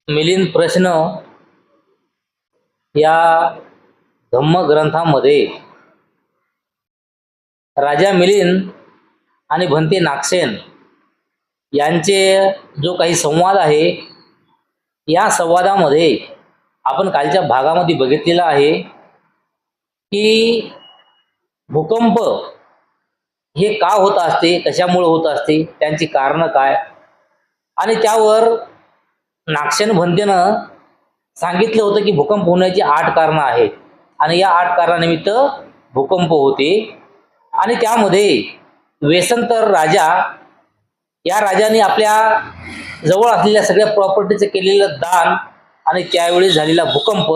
मिलिंद प्रश्न या धम्मग्रंथामध्ये राजा मिलिंद आणि भंते नागसेन यांचे जो काही संवाद आहे, या संवादामध्ये आपण कालच्या भागामध्ये बघितलेलं आहे की भूकंप हे का होत असते, कशामुळे होत असते, त्यांची कारणं काय, आणि त्यावर नागसेन भंतेनं सांगितलं होतं की भूकंप होण्याची 8 कारणं आहेत आणि या 8 कारणानिमित्त भूकंप होते. आणि त्यामध्ये वेसंतर राजा, या राजाने आपल्या जवळ असलेल्या सगळ्या प्रॉपर्टीचं केलेलं दान आणि त्यावेळी झालेला भूकंप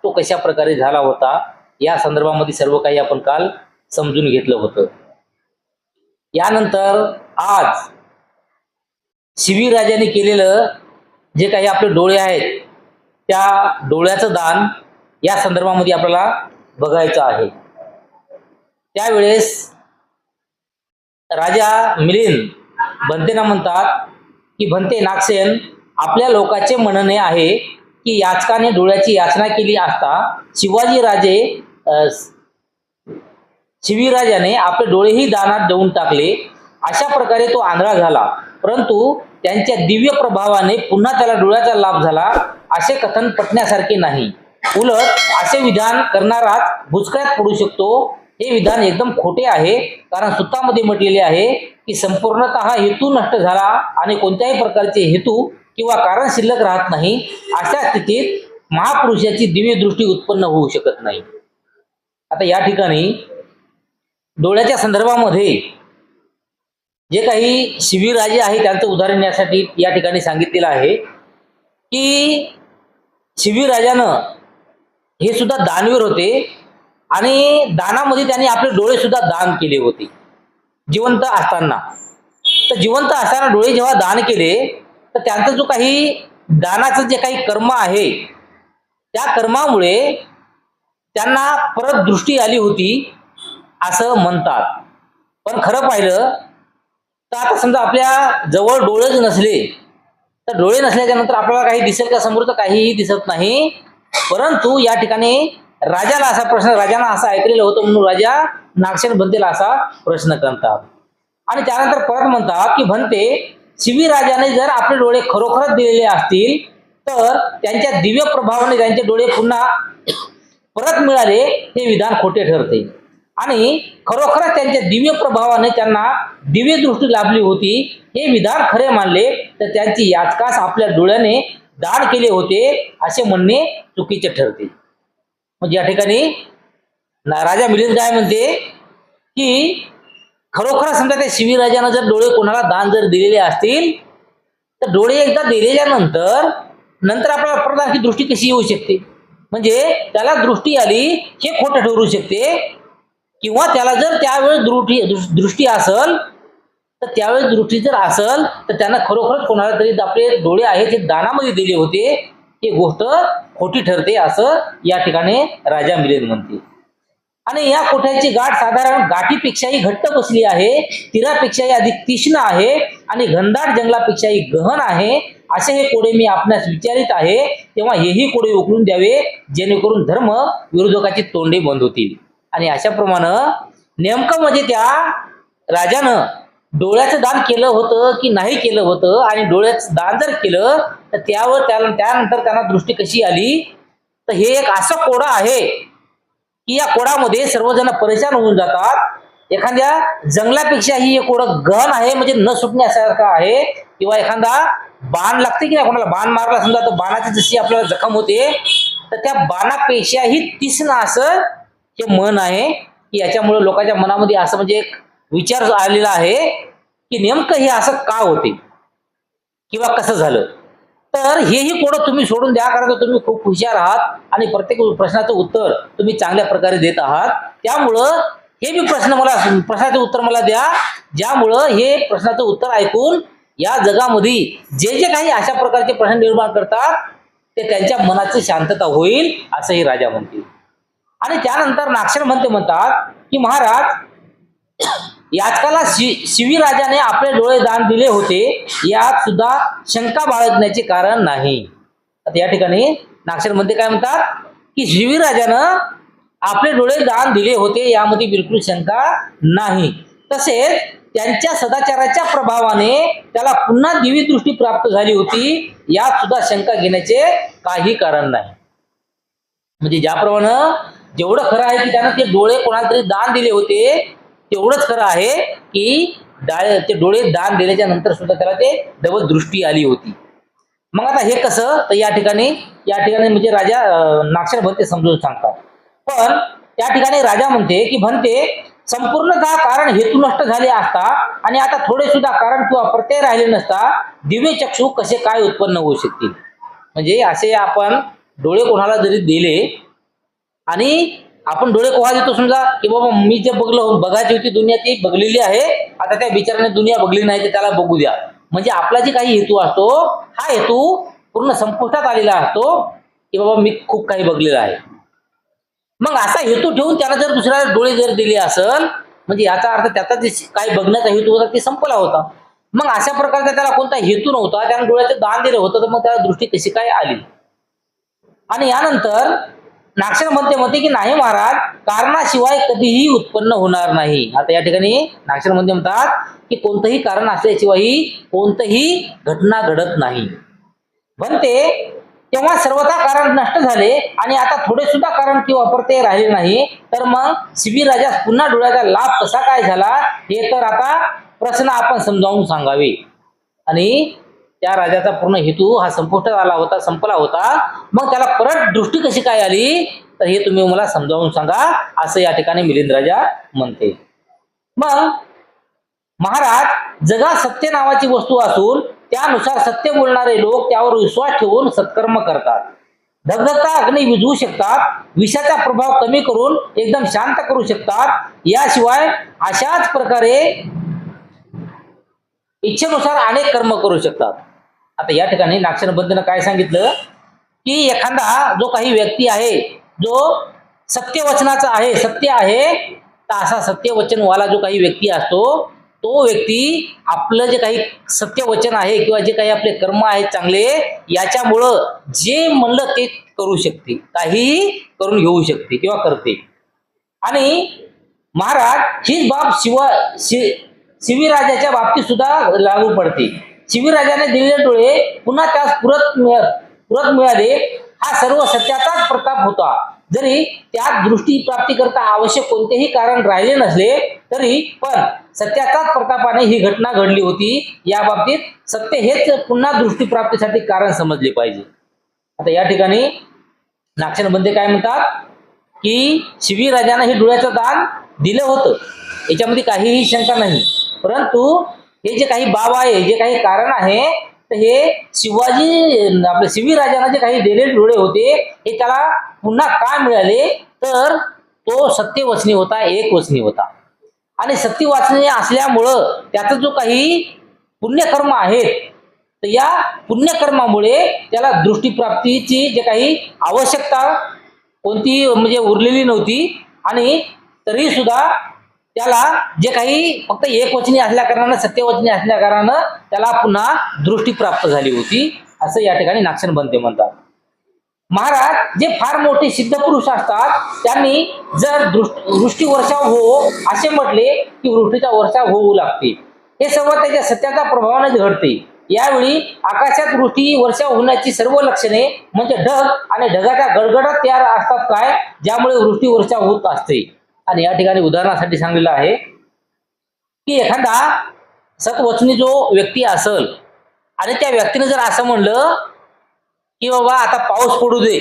तो कशा प्रकारे झाला होता, या संदर्भामध्ये सर्व काही आपण काल समजून घेतलं होतं. यानंतर आज शिवीराजाने केलेलं जे काही आपले डोळे आहेत, त्या डोळ्याचं दान या संदर्भामध्ये आपल्याला बघायचं आहे. त्यावेळेस राजा मिलिंद भंतेना म्हणतात की भंते नागसेन, आपल्या लोकांचे म्हणणे आहे की याचकाने डोळ्याची याचना केली असता शिवीराजाने आपले डोळेही दानात देऊन टाकले. अशा प्रकारे तो आंधळा झाला, परंतु त्यांच्या दिव्य प्रभावाने पुन्हा त्याला डोळ्याचा लाभ झाला, असे कथन पटण्यासारखे नाही. उलट असे विधान करणाराच भुचकळ्यात पडू शकतो. हे विधान एकदम खोटे आहे, कारण सूत्रामध्ये म्हटलेले आहे की संपूर्णतः हेतू नष्ट झाला आणि कोणत्याही प्रकारचे हेतू किंवा कारण शिल्लक राहत नाही. अशा स्थितीत महापुरुषाची दिव्य दृष्टी उत्पन्न होऊ शकत नाही. आता या ठिकाणी डोळ्याच्या संदर्भामध्ये जे काही शिवीराजे आहे त्यांचं उदाहरण यासाठी या ठिकाणी सांगितलेलं आहे की शिवीराजानं हे सुद्धा दानवीर होते आणि दानामध्ये त्यांनी आपले डोळे सुद्धा दान केले होते जिवंत असताना. तर जिवंत असताना डोळे जेव्हा दान केले तर त्यांचं जो काही दानाचं जे काही कर्म आहे, त्या कर्मामुळे त्यांना परत दृष्टी आली होती असं म्हणतात. पण खरं पाहिलं तर आता समजा आपल्या जवळ डोळेच नसले तर डोळे नसल्याच्या नंतर आपल्याला काही दिसेल का समोर? तर काहीही दिसत नाही. परंतु या ठिकाणी राजाला असा प्रश्न, राजानं असं ऐकलेलं होतं म्हणून राजा नागसेन भंतेला असा प्रश्न करतात. आणि त्यानंतर परत म्हणतात की भंते, शिवीराजाने जर आपले डोळे खरोखरच दिलेले असतील तर त्यांच्या दिव्य प्रभावाने त्यांचे डोळे पुन्हा परत मिळाले हे विधान खोटे ठरते. आणि खरोखरच त्यांच्या दिव्य प्रभावाने त्यांना दिव्य दृष्टी लाभली होती हे विधान खरे मानले तर त्यांची याचकास आपल्या डोळ्याने दान केले होते असे म्हणणे चुकीचे ठरते. म्हणजे या ठिकाणी राजा मिलिंद काय म्हणते की खरोखर समजा त्या शिवीराजानं जर डोळे कोणाला दान जर दिलेले असतील तर डोळे एकदा दिलेल्या नंतर आपल्याला परत आणखी दृष्टी कशी येऊ शकते? म्हणजे त्याला दृष्टी आली हे खोटं ठरू शकते, किंवा त्याला जर त्यावेळेस दृष्टी असल तर त्यावेळेस दृष्टी जर असल तर त्यांना खरोखरच कोणाला तरी आपले डोळे आहेत हे दानामध्ये दिले होते, ही गोष्ट खोटी ठरते असं या ठिकाणी राजा मिलिंद म्हणते. आणि या कोठ्याची गाठ साधारण गाठीपेक्षाही घट्ट बसली आहे, तीरापेक्षाही अधिक तीक्ष्ण आहे आणि घनदाट जंगलापेक्षाही गहन आहे. असे हे कोडे मी आपणास विचारित आहे, तेव्हा हेही कोडे उकळून द्यावे जेणेकरून धर्म विरोधकाची तोंडे बंद होतील. आणि अशाप्रमाणे नेमकं म्हणजे त्या राजानं डोळ्याचं दान केलं होतं की नाही केलं होतं, आणि डोळ्याचं दान जर केलं तर त्यानंतर त्यांना दृष्टी कशी आली? तर हे एक असं कोडं आहे की या कोडामध्ये सर्वजण परेशान होऊन जातात. एखाद्या जंगलापेक्षाही हे कोडं गहन आहे, म्हणजे न सुटण्यासारखं आहे. किंवा एखादा बाण लागते की नाही, कोणाला बाण मारला समजा तर बाणाची जशी आपल्याला जखम होते तर त्या बाणापेक्षाही तीक्ष्ण असं हे मन आहे. की याच्यामुळे लोकांच्या मनामध्ये असं म्हणजे एक विचार आलेला आहे की नेमकं हे असं का होते किंवा कसं झालं. तर हेही कोडं तुम्ही सोडून द्या, कारण तुम्ही खूप हुशार आहात आणि प्रत्येक प्रश्नाचं उत्तर तुम्ही चांगल्या प्रकारे देत आहात. त्यामुळं हे बी प्रश्नाचं उत्तर मला द्या, ज्यामुळं हे प्रश्नाचं उत्तर ऐकून या जगामध्ये जे जे काही अशा प्रकारचे प्रश्न निर्माण करतात ते त्यांच्या मनाची शांतता होईल असं हे राजा म्हणतील. आणि त्यानंतर नागसेन म्हणतात की महाराज, याचकाला शिवीराजाने आपले डोळे दान दिले होते, यात सुद्धा शंका बाळगण्याचे कारण नाही. आता या ठिकाणी नागशेनमध्ये काय म्हणतात की शिवीराजानं आपले डोळे दान दिले होते, यामध्ये बिलकुल शंका नाही. तसेच त्यांच्या सदाचाराच्या प्रभावाने त्याला पुन्हा दिव्य दृष्टी प्राप्त झाली होती, यात सुद्धा शंका घेण्याचे काही कारण नाही. म्हणजे ज्याप्रमाणे जेवढं खरं आहे की त्यानं ते डोळे कोणाला तरी दान दिले होते, तेवढंच खरं आहे की ते डोळे दान दिल्याच्या नंतर सुद्धा त्याला ते डबल दृष्टी आली होती. मग आता हे कसं, तर या ठिकाणी म्हणजे राजा नागशेन भंते समजून सांगतात. पण त्या ठिकाणी राजा म्हणते की भंते, संपूर्णतः कारण हेतू नष्ट झाले असता आणि आता थोडे सुद्धा कारण किंवा प्रत्यय राहिले नसता, दिव्य चक्षु कसे काय उत्पन्न होऊ शकतील. म्हणजे असे आपण डोळे कोणाला जरी दिले आणि आपण डोळे कोणा देतो, समजा की बाबा मी जे बघायची होती दुनिया ती बघलेली आहे, आता त्या बिचाराने दुनिया बघली नाही तर त्याला बघू द्या. म्हणजे आपला जे काही हेतू असतो, हा हेतू पूर्ण संपुष्टात आलेला असतो की बाबा मी खूप काही बघलेलं आहे. मग असा हेतू ठेवून त्याला जर दुसऱ्याला डोळे जर दिले असेल, म्हणजे याचा अर्थ त्याचा जे काही बघण्याचा हेतू होता ते संपला होता. मग अशा प्रकारचा त्याला कोणता हेतू नव्हता, त्याने डोळ्याचं दान दिलं होतं, तर मग त्याला दृष्टी कशी काय आली. आणि यानंतर नागशेन म्हणते की नाही महाराज, कारणाशिवाय कधीही उत्पन्न होणार नाही. आता या ठिकाणी नागशेन म्हणतात की कोणतंही कारण असल्याशिवाय कोणतंही घटना घडत नाही. म्हणते तेव्हा सर्वथा कारण नष्ट झाले आणि आता थोडे सुद्धा कारण किंवा प्रत्यय राहिले नाही, तर मग शिवीराजास पुन्हा डोळ्याचा लाभ कसा काय झाला, हे तर आता प्रश्न आपण समजावून सांगावे. आणि त्या राजाचा पूर्ण हेतू हा संपुष्टात आला होता, संपला होता, मग त्याला परत दृष्टी कशी काय आली, तर हे तुम्ही मला समजावून सांगा, असं या ठिकाणी मिलिंद राजा म्हणते. मग महाराज, जगात सत्य नावाची वस्तू असून त्यानुसार सत्य बोलणारे लोक त्यावर विश्वास ठेवून सत्कर्म करतात. धगधगता अग्नी विझवू शकतात, विषाचा प्रभाव कमी करून एकदम शांत करू शकतात. याशिवाय अशाच प्रकारे इच्छेनुसार अनेक कर्म करू शकतात. आता या ठिकाणी नागशेन बंधूंना काय सांगितलं की एखादा जो काही व्यक्ती आहे, जो सत्यवचनाचा आहे, सत्य आहे, तर असा सत्यवचनवाला जो काही व्यक्ती असतो, तो व्यक्ती आपलं जे काही सत्यवचन आहे किंवा जे काही आपले कर्म आहेत चांगले, याच्यामुळं जे म्हणलं ते करू शकते, काहीही करून घेऊ शकते किंवा करते. आणि महाराज, हीच बाब शिवीराजाच्या बाबतीत सुद्धा लागू पडते. शिवीराजाने दिलेले डोळे पुन्हा त्यास पुरत मिळाले, हा सर्व सत्याचाच प्रताप होता. जरी त्यात दृष्टी प्राप्ती करता आवश्यक कोणतेही कारण राहिले नसले तरी पण सत्याचाच प्रतापाने ही घटना घडली होती. या बाबतीत सत्य हेच पुन्हा दृष्टी प्राप्तीसाठी कारण समजले पाहिजे. आता या ठिकाणी नागशेन बंधे काय म्हणतात की शिवीराजाने हे डोळ्याचं दान दिलं होतं, याच्यामध्ये काहीही शंका नाही. परंतु हे जे काही बाब आहे, जे काही कारण आहे, तर हे आपल्या शिवीराजाने जे काही दिलेले डोळे होते, हे त्याला पुन्हा काय मिळाले, तर तो सत्यवचनी होता, एक वचनी होता. आणि सत्यवचनी असल्यामुळं त्याचा जो काही पुण्यकर्म आहेत, तर या पुण्यकर्मामुळे त्याला दृष्टीप्राप्तीची जे काही आवश्यकता कोणती म्हणजे उरलेली नव्हती. आणि तरी सुद्धा त्याला जे काही फक्त एकवचनी असल्या कारणानं, सत्यवचनी असल्या कारणानं त्याला पुन्हा दृष्टी प्राप्त झाली होती, असं या ठिकाणी नागशेन बंधे म्हणतात. महाराज, जे फार मोठे सिद्ध पुरुष असतात त्यांनी जर वृष्टी वर्षाव हो असे म्हटले की वृष्टीचा वर्षाव होऊ लागते. हे सर्व त्याच्या सत्याच्या प्रभावानेच घडते. यावेळी आकाशात वृष्टी वर्षाव होण्याची सर्व लक्षणे म्हणजे ढग आणि ढगाच्या गडगडाट तयार असतात काय, ज्यामुळे वृष्टी वर्षाव होत असते. आणि या ठिकाणी उदाहरणासाठी सांगलेलं आहे की एखादा सतवचनी जो व्यक्ती असेल आणि त्या व्यक्तीने जर असं म्हणलं की बाबा आता पाऊस पडू दे,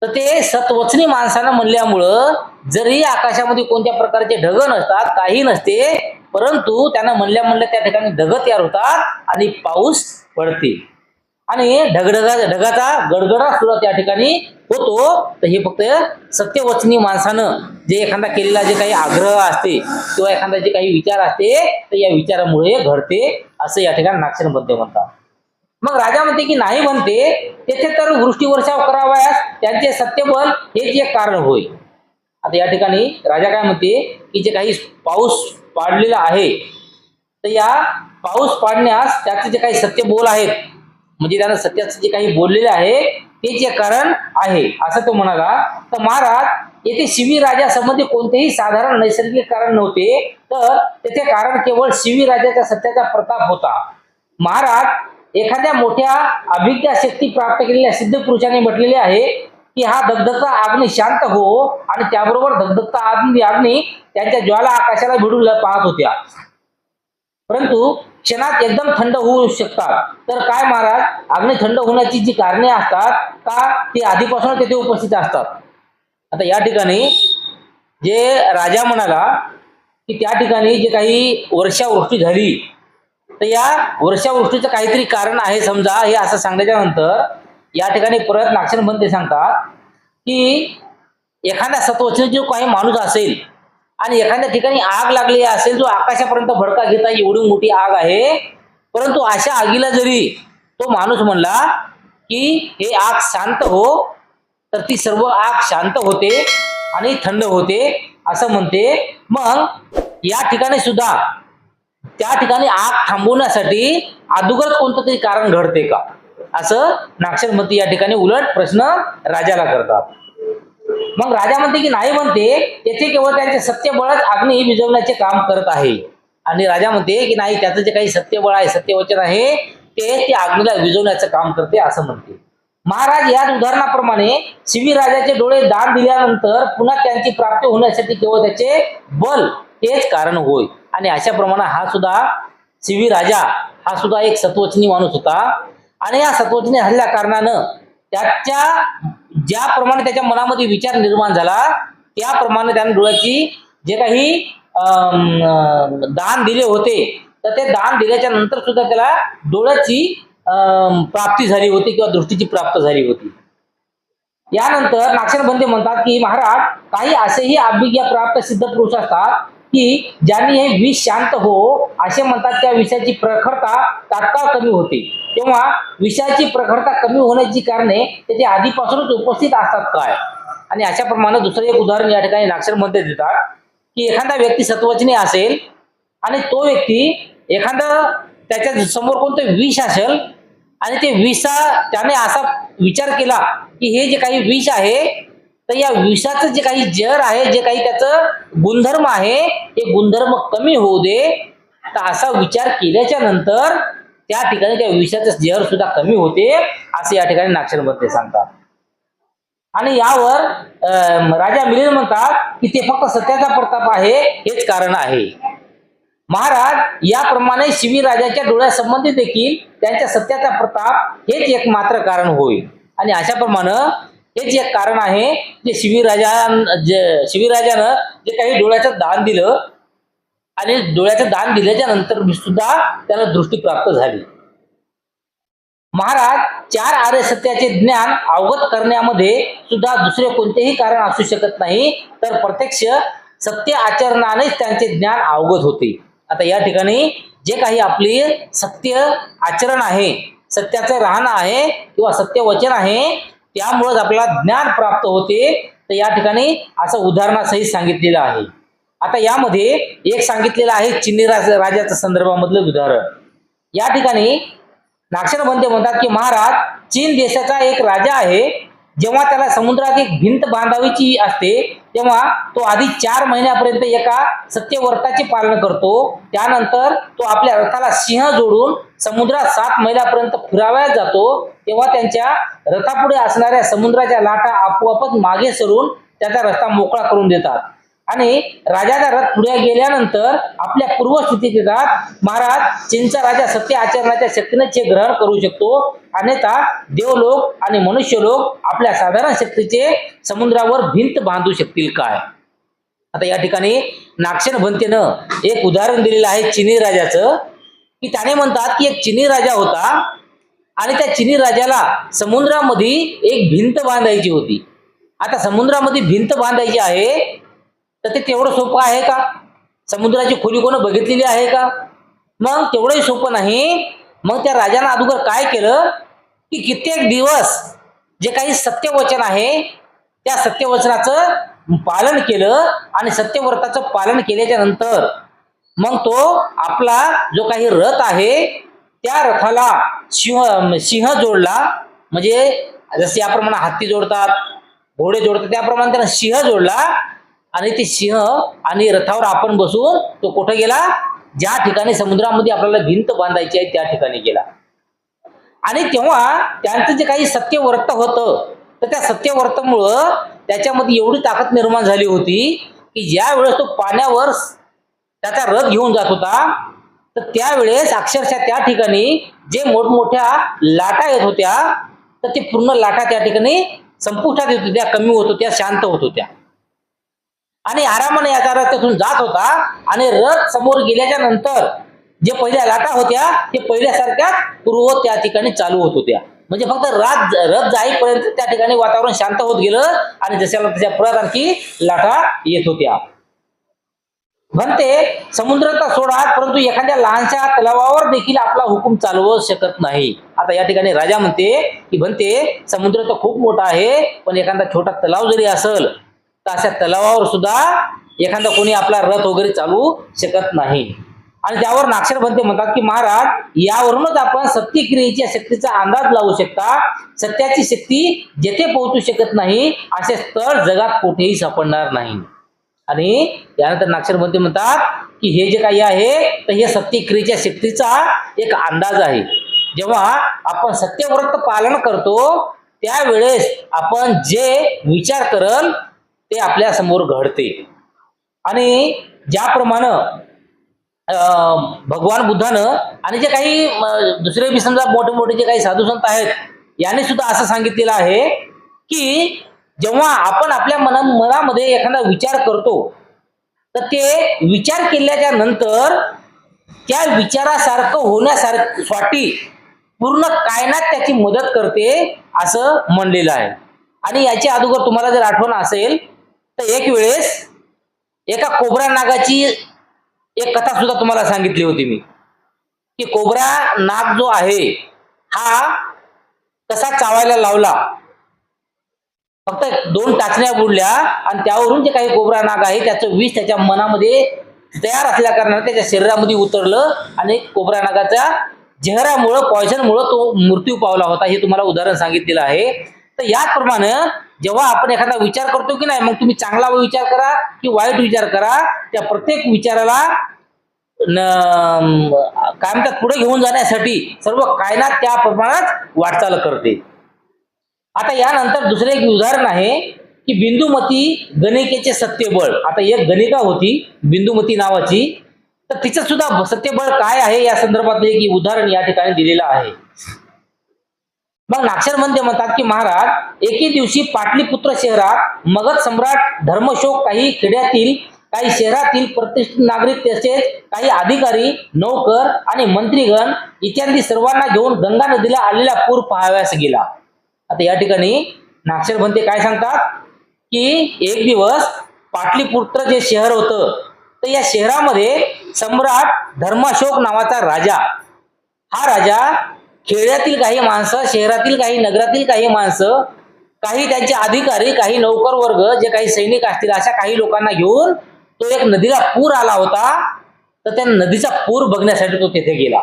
तर ते सतवचनी माणसानं म्हणल्यामुळं जरी आकाशामध्ये कोणत्या प्रकारचे ढग नसतात, काही नसते, परंतु त्यानं म्हणल्या त्या ठिकाणी ढग तयार होतात आणि पाऊस पडते. आणि ढगाचा गडगडाट सुद्धा त्या ठिकाणी होतो. तर हे फक्त सत्यवचनी माणसानं जे एखादा केलेला जे काही आग्रह असते किंवा एखादा जे काही विचार असते, तर या विचारामुळे घडते, असं या ठिकाणी नागशेन बंधे म्हणतात. मग राजा म्हणते की नाही म्हणते, तेथे तर वृष्टी वर्षाव करावयास त्यांचे सत्यबल हेच एक कारण होय. आता या ठिकाणी राजा काय म्हणते की जे काही पाऊस पाडलेला आहे, तर या पाऊस पाडण्यास त्याचे जे काही सत्यबोल आहेत, म्हणजे त्यानं सत्याचं जे काही बोललेले आहे ते जे कारण आहे असं तो म्हणाला. तर महाराज येथे शिवी राजा संबंधी कोणतेही साधारण नैसर्गिक कारण नव्हते, तर तेथे कारण केवळ शिवी राजाच्या सत्याचा प्रताप होता. महाराज एखाद्या मोठ्या अभिज्ञा शक्ती प्राप्त केलेल्या सिद्ध पुरुषाने म्हटलेले आहे की हा धगधगता अग्नी शांत हो, आणि त्याबरोबर धगधगता अग्नी त्यांच्या ज्वाला आकाशाला भिडून पाहत होत्या, परंतु क्षणात एकदम थंड होऊ शकतात. तर काय महाराज, अग्नी थंड होण्याची जी कारणे असतात का ती आधीपासून तेथे उपस्थित असतात. आता या ठिकाणी जे राजा म्हणाला की त्या ठिकाणी जे काही वर्षावृष्टी झाली, तर या वर्षावृष्टीचं काहीतरी कारण आहे समजा, हे असं सांगण्याच्या नंतर या ठिकाणी परत नागसेन सांगतात की एखाद्या सत्वचनी जो काही माणूस असेल आणि एखाद्या ठिकाणी आग लागली असेल, जो आकाशापर्यंत भडका घेता एवढी मोठी आग आहे, परंतु अशा आगीला जरी तो माणूस म्हणला की हे आग शांत हो, तर ती सर्व आग शांत होते आणि थंड होते असं म्हणते. मग या ठिकाणी सुद्धा त्या ठिकाणी आग थांबवण्यासाठी अगोदर कोणतं तरी कारण घडते का, असं नागसेन या ठिकाणी उलट प्रश्न राजाला करतात. मग राजा म्हणते की नाही, म्हणते येथे केवळ त्यांचे सत्यबळच अग्नी विझवण्याचे काम करत आहे. आणि राजा म्हणते की नाही, त्याचं जे काही सत्यबळ आहे, सत्यवचन आहे, ते अग्नीला विझवण्याचं काम करते असं म्हणते. महाराज याच उदाहरणाप्रमाणे शिवी राजाचे डोळे दान दिल्यानंतर पुन्हा त्यांची प्राप्ती होण्यासाठी केवळ त्याचे बल हेच कारण होय. आणि अशा प्रमाणे हा सुद्धा शिवी राजा हा सुद्धा एक सत्वचनी माणूस होता, आणि या सत्वचनी हल्ल्या कारणानं त्याच्या ज्याप्रमाणे त्याच्या मनामध्ये विचार निर्माण झाला त्याप्रमाणे त्याने डोळ्याची जे काही दान दिले होते, तर ते दान दिल्याच्या नंतर सुद्धा त्याला डोळ्याची प्राप्ती झाली होती किंवा दृष्टीची प्राप्त झाली होती. यानंतर नागसेन म्हणतात की महाराज काही असेही अभिज्ञा प्राप्त सिद्ध पुरुष असतात की ज्यांनी हे विष शांत हो असे म्हणतात, त्या विषयाची प्रखरता तात्काळ कमी होते. तेव्हा विषयाची प्रखरता कमी होण्याची कारणे त्याच्या आधीपासूनच उपस्थित असतात काय. आणि अशा प्रमाणे दुसरं एक उदाहरण या ठिकाणी नागसेन देतात की एखादा व्यक्ती सत्वचनी असेल आणि तो व्यक्ती एखादा त्याच्या समोर कोणतं विष असेल आणि ते त्याने असा विचार केला की हे जे काही विष आहे, तर या विषाचं जे काही जर आहे, जे काही त्याचं गुणधर्म आहे, हे गुणधर्म कमी होऊ दे, तर असा विचार केल्याच्या नंतर त्या ठिकाणी त्या विषाचं जर सुद्धा कमी होते असे या ठिकाणी नागसेन सांगतात. आणि यावर राजा मिलिंद म्हणतात की ते फक्त सत्याचा प्रताप आहे हेच कारण आहे. महाराज याप्रमाणे शिवी राजाच्या डोळ्यासंबंधी देखील त्यांच्या सत्याचा प्रताप हेच एक मात्र कारण होय. आणि अशाप्रमाणे हेच एक कारण आहे जे शिवीराजानं जे काही डोळ्याचं दान दिलं आणि डोळ्याचं दान दिल्याच्या नंतर सुद्धा त्याला दृष्टी प्राप्त झाली. महाराज चार आर्य सत्याचे ज्ञान अवगत करण्यामध्ये सुद्धा दुसरे कोणतेही कारण असू शकत नाही, तर प्रत्यक्ष सत्य आचरणानेच त्यांचे ज्ञान अवगत होते. आता या ठिकाणी जे काही आपली सत्य आचरण आहे, सत्याचं राहणं आहे किंवा सत्य वचन आहे, त्यामुळेच आपल्याला ज्ञान प्राप्त होते. तर या ठिकाणी असं उदाहरणासहित सांगितलेलं आहे. आता यामध्ये एक सांगितलेलं आहे चिनी राजाच्या संदर्भामधलं उदाहरण. या ठिकाणी नागसेन म्हणतात की महाराज चीन देशाचा एक राजा आहे. जेव्हा त्याला समुद्रात एक भिंत बांधावीची असते तेव्हा तो आधी 4 महिन्यापर्यंत एका सत्यव्रताचे पालन करतो. त्यानंतर तो आपल्या रथाला सिंह जोडून समुद्रात 7 मैलापर्यंत फिरावयास जातो. तेव्हा त्यांच्या रथापुढे असणाऱ्या समुद्राच्या लाटा आपोआपच मागे सरून त्याचा रस्ता मोकळा करून देतात. आणि राजाचा रथ पुढे गेल्यानंतर आपल्या पूर्वस्थितीत येतात. महाराज चीनचा राजा सत्य आचरणाच्या शक्तीने ते ग्रहण करू शकतो, अन्यथा देवलोक आणि मनुष्यलोक आपल्या साधारण शक्तीचे समुद्रावर भिंत बांधू शकतील काय. आता या ठिकाणी नागसेन भंतेनं एक उदाहरण दिलेलं आहे चिनी राजाचं, की त्याने म्हणतात की एक चिनी राजा होता आणि त्या चिनी राजाला समुद्रामध्ये एक भिंत बांधायची होती. आता समुद्रामध्ये भिंत बांधायची आहे तर ते तेवढं सोपं आहे का? समुद्राची खोली कोण बघितलेली आहे का? मग तेवढंही सोपं नाही. मग त्या राजानं अगोदर काय केलं की कित्येक दिवस जे काही सत्यवचन आहे त्या सत्यवचनाचं पालन केलं आणि सत्यव्रताचं पालन केल्याच्या नंतर मग तो आपला जो काही रथ आहे त्या रथाला सिंह जोडला, म्हणजे जसे याप्रमाणे हत्ती जोडतात, घोडे जोडतात, त्याप्रमाणे त्याला सिंह जोडला आणि ते सिंह आणि रथावर आपण बसून तो कुठे गेला, ज्या ठिकाणी समुद्रामध्ये आपल्याला भिंत बांधायची आहे त्या ठिकाणी गेला. आणि तेव्हा त्यांचं जे काही सत्यव्रत होतं, तर त्या सत्यव्रतामुळं त्याच्यामध्ये एवढी ताकद निर्माण झाली होती की ज्या वेळेस तो पाण्यावर त्याचा रथ घेऊन जात होता, तर त्यावेळेस अक्षरशः त्या ठिकाणी जे मोठमोठ्या लाटा येत होत्या, तर ते पूर्ण लाटा त्या ठिकाणी संपुष्टात येत होत्या, कमी होत होत्या, शांत होत होत्या. आणि आरामाने याचा रथ तिथून जात होता आणि रथ समोर गेल्याच्या नंतर जे पहिल्या लाटा होत्या ते पहिल्यासारख्या पूर्व त्या ठिकाणी चालू होत होत्या. म्हणजे फक्त रथ जाईपर्यंत त्या ठिकाणी वातावरण शांत होत गेलं आणि जशाला त्याच्या परत आणखी लाटा येत होत्या. म्हणते समुद्राचा सोडा, परंतु एखाद्या लहानशा तलावावर देखील आपला हुकूम चालवू शकत नाही. आता या ठिकाणी राजा म्हणते समुद्र तर खूप मोठा आहे, पण एखादा छोटा तलाव जरी असेल तर अशा तलावावर सुद्धा एखादा कोणी आपला रथ वगैरे चालवू शकत नाही. आणि त्यावर नाक्षर म्हणतात की महाराज, यावरूनच आपण सत्यक्रियेच्या शक्तीचा अंदाज लावू शकता. सत्याची शक्ती जेथे पोहोचू शकत नाही असे स्थळ जगात कुठेही सापडणार नाही. आणि त्यानंतर नाक्षर म्हणतात की हे जे काही आहे तर हे सत्यक्रियेच्या शक्तीचा एक अंदाज आहे. जेव्हा आपण सत्यव्रत पालन करतो त्यावेळेस आपण जे विचार करल ते आपल्या समोर घडते. आणि ज्याप्रमाणे भगवान बुद्धानं आणि जे काही दुसरे बी समजा मोठे मोठे जे काही साधू संत आहेत यांनी सुद्धा असं सांगितलेलं आहे की जेव्हा आपण आपल्या मनामध्ये एखादा विचार करतो तर ते विचार केल्याच्या नंतर त्या विचारासारखं होण्यासाठी पूर्ण कायनात त्याची मदत करते असं म्हणलेलं आहे. आणि याच्या अगोदर तुम्हाला जर आठवण असेल तर एक वेळेस एका कोबरा नागाची एक कथा सुद्धा तुम्हाला सांगितली होती मी, की कोबरा नाग जो आहे हा कसा चावायला लावला. फक्त 2 टाचण्या बुडल्या आणि त्यावरून जे काही कोबरा नाग आहे त्याचं विष त्याच्या मनामध्ये तयार असल्या कारणाने त्याच्या शरीरामध्ये उतरलं आणि कोबरा नागाच्या जहरामुळं, पॉयझनमुळं तो मृत्यू पावला होता. हे तुम्हाला उदाहरण सांगितलेलं आहे. तर याचप्रमाणे जेव्हा आपण एखादा विचार करतो की नाही, मग तुम्ही चांगला विचार करा की वाईट विचार करा, त्या प्रत्येक विचाराला काय म्हणतात पुढे घेऊन जाण्यासाठी सर्व कायनात त्या प्रमाणात वाटचाल करते. आता यानंतर दुसरे एक उदाहरण आहे की बिंदुमती गणिकेचे सत्यबळ. आता एक गणिका होती बिंदुमती नावाची, तर तिचं सुद्धा सत्यबळ काय आहे या संदर्भात एक उदाहरण या ठिकाणी दिलेलं आहे. मग नाक्षर म्हणतात की महाराज, एके दिवशी पाटलीपुत्र शहरात मगध सम्राट धर्मशोक काही खेड्यातील, काही शहरातील प्रतिष्ठित नागरिक, तसेच काही अधिकारी, नौकर आणि मंत्रीगण इत्यादी सर्वांना घेऊन गंगा नदीला आलेला पूर पाहाव्यास गेला. आता या ठिकाणी नाक्षर काय सांगतात की एक दिवस पाटलीपुत्र जे शहर होतं तर या शहरामध्ये सम्राट धर्मशोक नावाचा राजा, हा राजा खेड्यातील काही माणसं, शहरातील काही, नगरातील काही माणसं, काही त्यांचे अधिकारी, काही नौकर वर्ग, जे काही सैनिक असतील अशा काही लोकांना घेऊन तो एक नदीला पूर आला होता, तर त्या नदीचा पूर बघण्यासाठी तो तेथे गेला.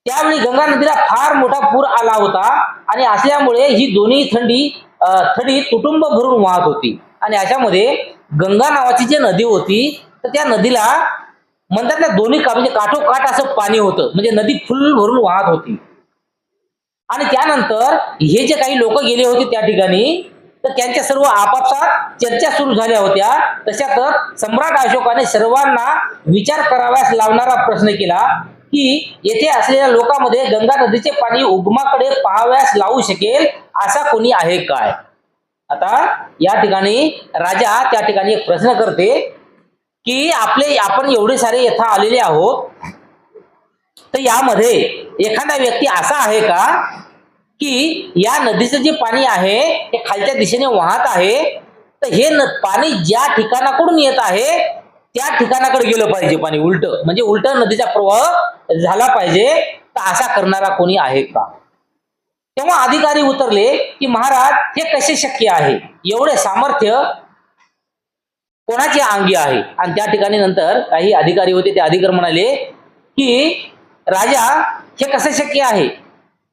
त्यावेळी गंगा नदीला फार मोठा पूर आला होता आणि असल्यामुळे ही दोन्ही थडी तुटुंब भरून वाहत होती. आणि अशामध्ये गंगा नावाची जी नदी होती तर त्या नदीला म्हणतात ना दोन्ही म्हणजे काठोकाठ असं पाणी होतं, म्हणजे नदी फुल भरून वाहत होती. आणि त्यानंतर हे जे काही लोक गेले होते त्या ठिकाणी तर त्यांच्या सर्व आपापसात चर्चा सुरू झाल्या होत्या. तशातच सम्राट अशोकाने सर्वांना विचार कराव्यास लावणारा प्रश्न केला की येथे असलेल्या लोकांमध्ये गंगा नदीचे पाणी उगमाकडे पाहाव्यास लावू शकेल असा कोणी आहे काय. आता या ठिकाणी राजा त्या ठिकाणी एक प्रश्न करते की आपण एवढे सारे येथे आलेले आहोत, तर यामध्ये एखादा व्यक्ती असा आहे का की या नदीचं जे पाणी आहे ते खालच्या दिशेने वाहत आहे, तर हे पाणी ज्या ठिकाणाकडून येत आहे त्या ठिकाणाकडे गेलं पाहिजे पाणी, उलट म्हणजे उलट नदीचा प्रवाह झाला पाहिजे, तर असा करणारा कोणी आहे का. तेव्हा अधिकारी उतरले की महाराज, हे कसे शक्य आहे, एवढे सामर्थ्य कोणाच्या अंगी आहे. आणि त्या ठिकाणी नंतर काही अधिकारी होते, ते अधिकारी म्हणाले की राजा हे कसं शक्य आहे?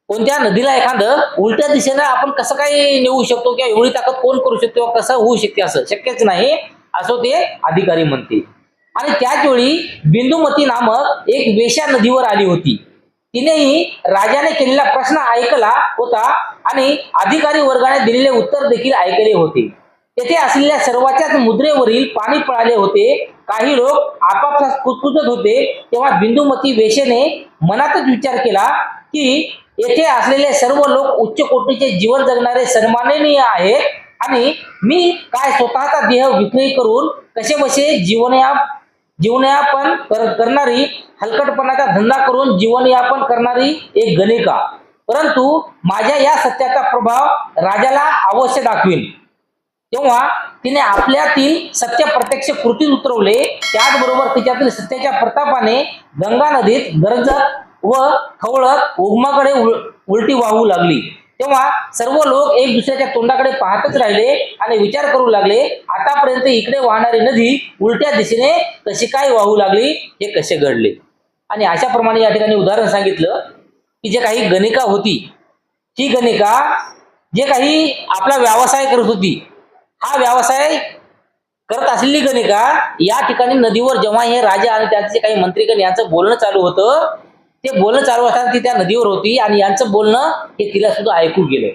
कोणत्या नदीला एखादं उलट्या दिशेनं आपण कसं काय नेऊ शकतो किंवा एवढी ताकद कोण करू शकतो किंवा कसं होऊ शकते? असं शक्यच नाही असं ते अधिकारी म्हणते. आणि त्याच वेळी बिंदुमती नामक एक वेश्या नदीवर आली होती. तिनेही राजाने केलेला प्रश्न ऐकला होता आणि अधिकारी वर्गाने दिलेले उत्तर देखील ऐकले होते. तेथे असलेल्या सर्वांच्याच मुद्रेवरील पाणी पळाले होते. काही लोक आपापसात कुजकुजत होते. तेव्हा बिंदुमती वेश्येने मनातच विचार केला की येथे असलेले सर्व लोक उच्च कोटीचे जीवन जगणारे सन्माननीय आहेत आणि मी काय स्वतःचा देह विक्री करून कसे बसे जीवनयापन करणारी, हलकटपणाचा धंदा करून जीवनयापन करणारी एक गणिका. परंतु माझ्या या सत्याचा प्रभाव राजाला अवश्य दाखवीन. तेव्हा तिने आपल्यातील सत्य प्रत्यक्ष कृतीत उतरवले. त्याचबरोबर तिच्यातील सत्याच्या प्रतापाने गंगा नदीत गरजत व खवळत उगमाकडे उलटी वाहू लागली. तेव्हा सर्व लोक एक दुसऱ्याच्या तोंडाकडे पाहतच राहिले आणि विचार करू लागले, आतापर्यंत इकडे वाहणारी नदी उलट्या दिशेने कशी काय वाहू लागली, हे कसे घडले? आणि अशा प्रमाणे या ठिकाणी उदाहरण सांगितलं की जे काही गणिका होती, ही गणिका जे काही आपला व्यवसाय करत होती, हा व्यवसाय करत असलेली गणिका या ठिकाणी नदीवर जेव्हा हे राजा आणि त्याचे काही मंत्रीगण यांचं बोलणं चालू होतं, ते बोलणं चालू असताना ती त्या नदीवर होती आणि यांचं बोलणं हे तिला सुद्धा ऐकू गेलं.